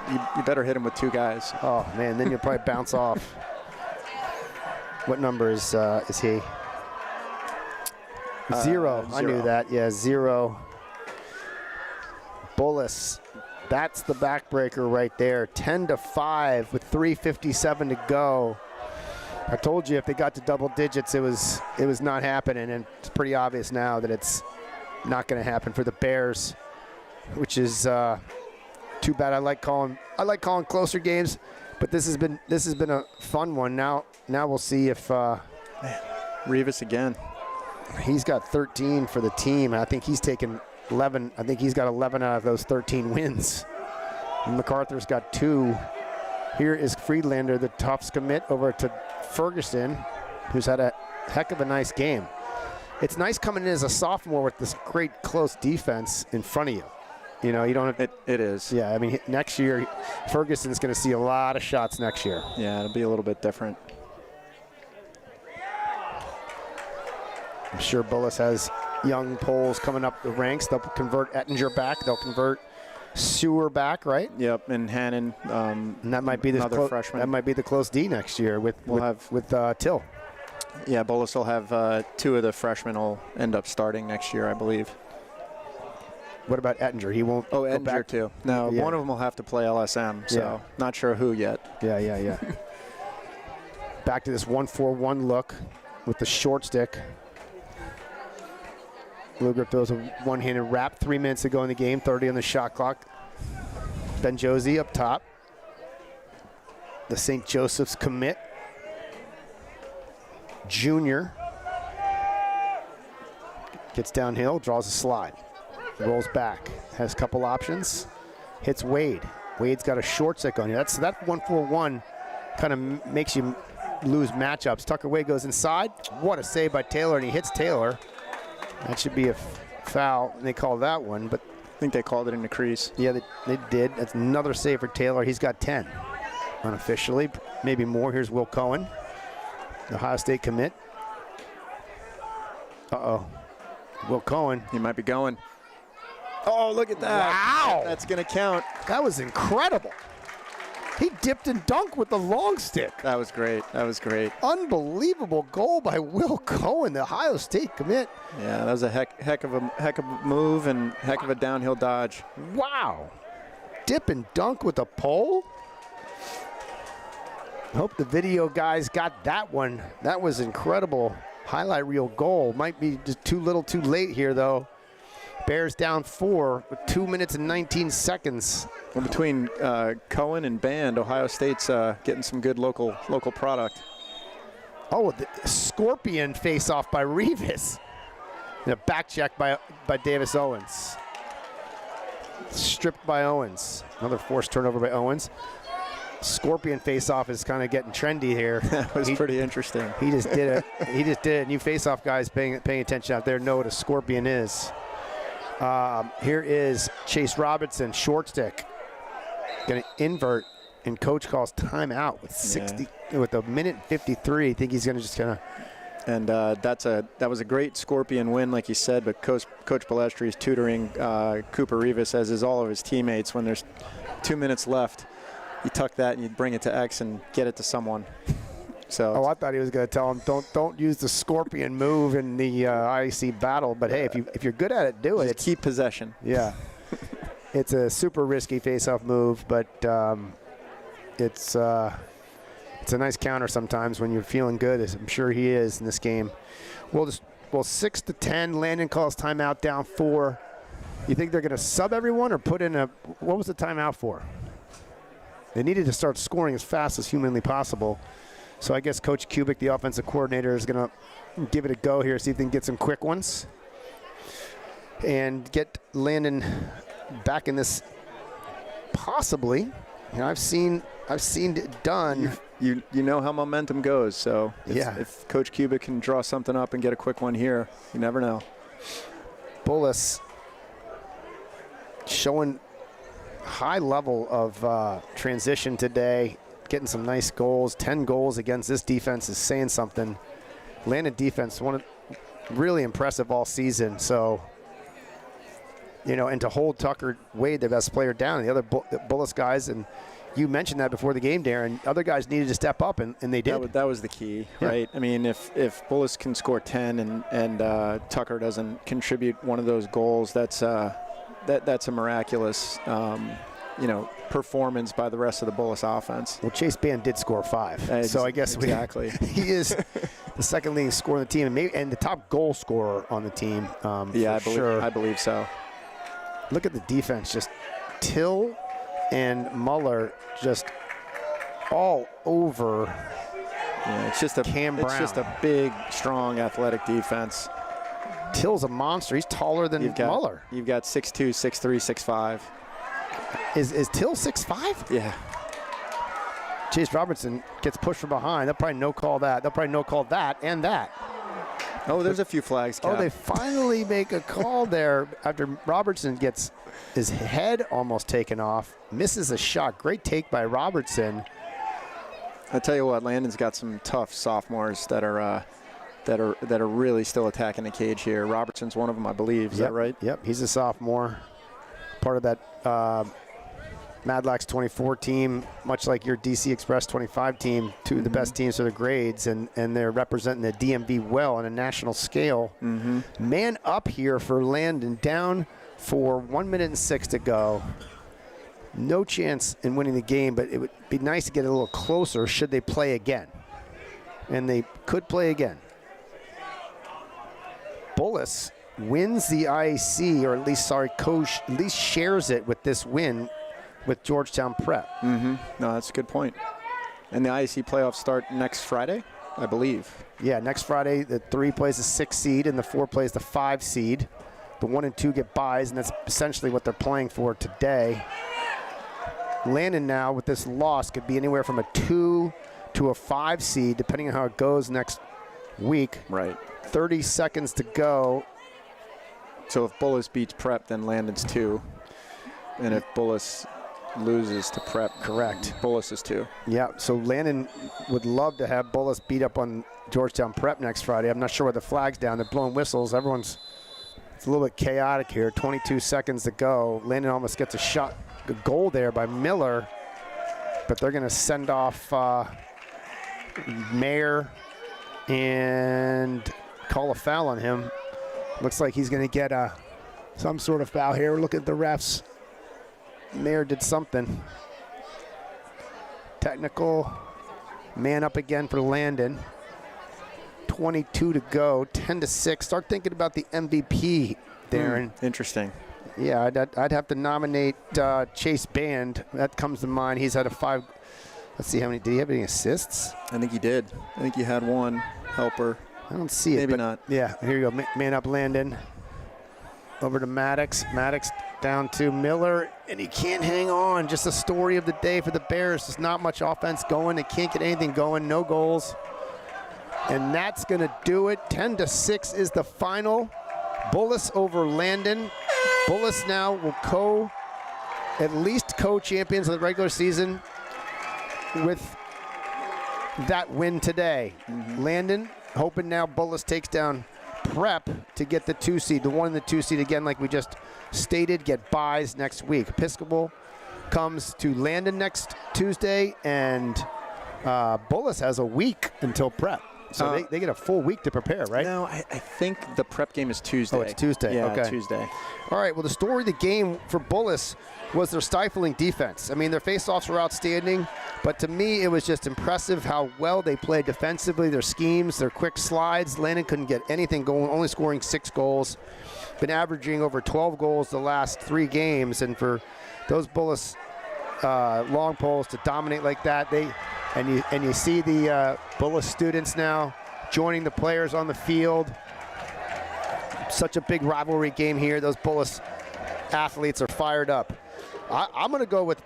You better hit him with 2 guys. Oh, man, then you'll probably bounce off. What number is he? 0. I knew that. Yeah, 0. Bullis. That's the backbreaker right there. 10-5 with 3:57 to go. I told you if they got to double digits, it was not happening, and it's pretty obvious now that it's not going to happen for the Bears. which is too bad. I like calling closer games, but this has been a fun one. Now we'll see if Rivas again. He's got 13 for the team. I think he's taken 11. I think he's got 11 out of those 13 wins. And MacArthur's got 2. Here is Friedlander, the Tufts commit, over to Ferguson, who's had a heck of a nice game. It's nice coming in as a sophomore with this great close defense in front of you. You know, you don't have it is. Yeah, I mean, next year, Ferguson's going to see a lot of shots next year. Yeah, it'll be a little bit different. I'm sure Bullis has young Poles coming up the ranks. They'll convert Ettinger back. They'll convert Sewer back, right? Yep, and Hannon, and that might be another freshman. That might be the close D next year with Till. Yeah, Bullis will have 2 of the freshmen will end up starting next year, I believe. What about Ettinger? He won't. Oh, Ettinger too. No, yeah. One of them will have to play LSM, so not sure who yet. Yeah. Back to this 1-4-1 look with the short stick. Luger throws a one-handed wrap. 3 minutes to go in the game, 30 on the shot clock. Ben Josie up top. The St. Joseph's commit. Junior. Gets downhill, draws a slide. Rolls back, has a couple options. Hits Wade. Wade's got a short stick on you. That 1-4-1 kind of makes you lose matchups. Tucker Wade goes inside. What a save by Taylor, and he hits Taylor. That should be a foul, and they call that one, but I think they called it in the crease. Yeah, they did. That's another save for Taylor. He's got 10 unofficially, maybe more. Here's Will Cohen, the Ohio State commit. Uh-oh. Will Cohen. He might be going. Oh, look at that. Wow. That's going to count. That was incredible. He dipped and dunked with the long stick. That was great. That was great. Unbelievable goal by Will Cohen, the Ohio State commit. Yeah, that was a heck of a move and heck of a downhill dodge. Wow. Dip and dunk with a pole. Hope the video guys got that one. That was incredible. Highlight reel goal. Might be just too little too late here, though. Bears down 4 with 2 minutes and 19 seconds. Well, between Cohen and Band, Ohio State's getting some good local product. Oh, the scorpion face-off by Rivas. And a back check by Davis Owens. Stripped by Owens. Another forced turnover by Owens. Scorpion face-off is kind of getting trendy here. That was pretty interesting. He just did it. He just did it. And you face-off guys paying attention out there know what a scorpion is. Here is Chase Robinson, short stick. Going to invert, and coach calls timeout with with a minute 53. I think he's going to just kind of. And that was a great Scorpion win, like you said. But Coach Balestri is tutoring Cooper Rivas, as is all of his teammates. When there's 2 minutes left, you tuck that and you bring it to X and get it to someone. So. I thought he was going to tell him don't use the Scorpion move in the IC battle. But hey, if you're good at it, do it. Keep possession. Yeah. It's a super risky face-off move, but it's a nice counter sometimes when you're feeling good, as I'm sure he is in this game. Well, 6-10. Landon calls timeout, down 4. You think they're going to sub everyone or put in what was the timeout for? They needed to start scoring as fast as humanly possible. So I guess Coach Kubik, the offensive coordinator, is going to give it a go here, see if they can get some quick ones and get Landon back in this, possibly. You know, I've seen it done. You know how momentum goes, so if Coach Kubik can draw something up and get a quick one here, you never know. Bullis showing high level of transition today, getting some nice goals. 10 goals against this defense is saying something. Landon defense, really impressive all season, so. You know, and to hold Tucker Wade, the best player, down, and the other Bullis guys, and you mentioned that before the game, Darren, other guys needed to step up, and they did. That was the key, right? I mean, if Bullis can score 10 and Tucker doesn't contribute one of those goals, that's a miraculous, performance by the rest of the Bullis offense. Well, Chase Band did score 5, so I guess exactly. He is the second leading scorer on the team, and the top goal scorer on the team. I believe so. look at the defense. Just Till and Muller just all over. Yeah, it's just a big, strong, athletic defense. Till's a monster. He's taller than Muller. You've got 6'2", 6'3", 6'5". Is Till 6'5"? Yeah. Chase Robertson gets pushed from behind. They'll probably no-call that. They'll probably no-call that and that. Oh, there's a few flags, Cap. Oh, they finally make a call there after Robertson gets his head almost taken off. Misses a shot. Great take by Robertson. I tell you what, Landon's got some tough sophomores that are really still attacking the cage here. Robertson's one of them, I believe. Is that right? Yep, he's a sophomore. Part of that MADLAX 24 team, much like your DC Express 25 team, two of the best teams for the grades, and they're representing the DMV well on a national scale. Man up here for Landon, down for 1 minute and 6 to go. No chance in winning the game, but it would be nice to get a little closer should they play again. And they could play again. Bullis wins the IAC, or at least shares it with this win with Georgetown Prep. No, that's a good point. And the IAC playoffs start next Friday, I believe. Yeah, next Friday, the 3 plays the 6 seed and the 4 plays the 5 seed. The 1 and 2 get buys, and that's essentially what they're playing for today. Landon now, with this loss, could be anywhere from a 2 to a 5 seed, depending on how it goes next week. Right. 30 seconds to go. So if Bullis beats Prep, then Landon's 2. And if Bullis loses to Prep, correct, Bullis is 2. Yeah, so Landon would love to have Bullis beat up on Georgetown Prep next Friday. I'm not sure where the flag's down. They're blowing whistles. It's a little bit chaotic here. 22 seconds to go. Landon almost gets a goal there by Miller, but they're going to send off Mayer and call a foul on him. Looks like he's going to get some sort of foul here. Look at the refs. Mayer did something. Technical. Man up again for Landon. 22 to go. 10-6. Start thinking about the MVP, Darren. Interesting. Yeah, I'd have to nominate Chase Band. That comes to mind. He's had a 5. Let's see how many. Did he have any assists? I think he did. I think he had 1 helper. I don't see it. Maybe not. Yeah, here you go. Man up Landon. Over to Maddox. Maddox down to Miller, and he can't hang on. Just a story of the day for the Bears. There's not much offense going. They can't get anything going. No goals. And that's going to do it. 10-6 is the final. Bullis over Landon. Bullis now will at least co-champions of the regular season with that win today. Landon hoping now Bullis takes down Prep to get the 2 seed. The 1 and the 2 seed, again, like we just stated, get buys next week. Episcopal comes to Landon next Tuesday, and Bullis has a week until Prep. So they get a full week to prepare, right? No, I think the Prep game is Tuesday. Oh, it's Tuesday. Yeah, okay. Tuesday. All right, well, the story of the game for Bullis was their stifling defense. I mean, their faceoffs were outstanding, but to me, it was just impressive how well they played defensively, their schemes, their quick slides. Landon couldn't get anything going, only scoring 6 goals. Been averaging over 12 goals the last 3 games, and for those Bullis long poles to dominate like that, and you see the Bullis students now joining the players on the field. Such a big rivalry game here. Those Bullis athletes are fired up. I'm going to go with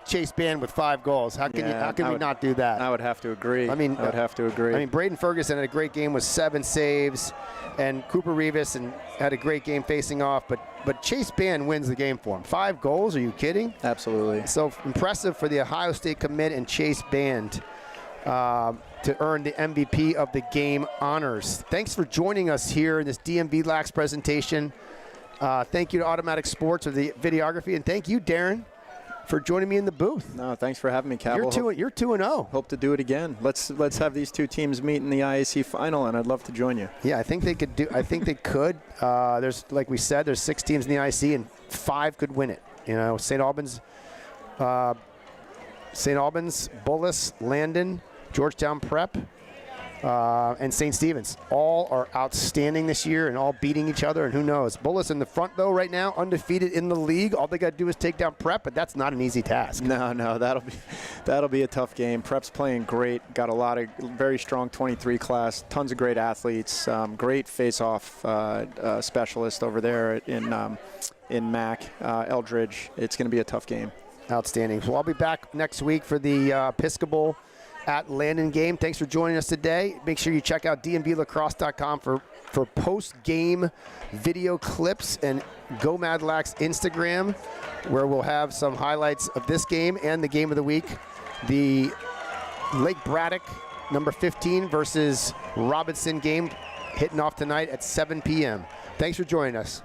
Chase Band with 5 goals. How can we not do that? I would have to agree. I mean, I would have to agree. I mean, Braden Ferguson had a great game with 7 saves, and Cooper Rivas had a great game facing off. But Chase Band wins the game for him. 5 goals? Are you kidding? Absolutely. So impressive for the Ohio State commit and Chase Band to earn the MVP of the game honors. Thanks for joining us here in this DMVLAX presentation. Thank you to Automatic Sports for the videography, and thank you, Darren, for joining me in the booth. No, thanks for having me, Cal. You're 2-0. Hope to do it again. Let's have these 2 teams meet in the IAC final, and I'd love to join you. Yeah, I think they could do. I think they could. There's, like we said, there's 6 teams in the IAC, and 5 could win it. You know, St. Albans, Bullis, Landon, Georgetown Prep, and St. Stephen's. All are outstanding this year and all beating each other, and who knows. Bullis in the front, though, right now, undefeated in the league. All they got to do is take down Prep, but that's not an easy task. No, that'll be a tough game. Prep's playing great. Got a lot of very strong 23 class, tons of great athletes, great face-off specialist over there in Mac, Eldridge. It's going to be a tough game. Outstanding. Well, I'll be back next week for the Episcopal at Landon game. Thanks for joining us today. Make sure you check out DMVLacrosse.com for post-game video clips, and Go MADLAX Instagram, where we'll have some highlights of this game and the game of the week. The Lake Braddock number 15 versus Robinson game hitting off tonight at 7 p.m. Thanks for joining us.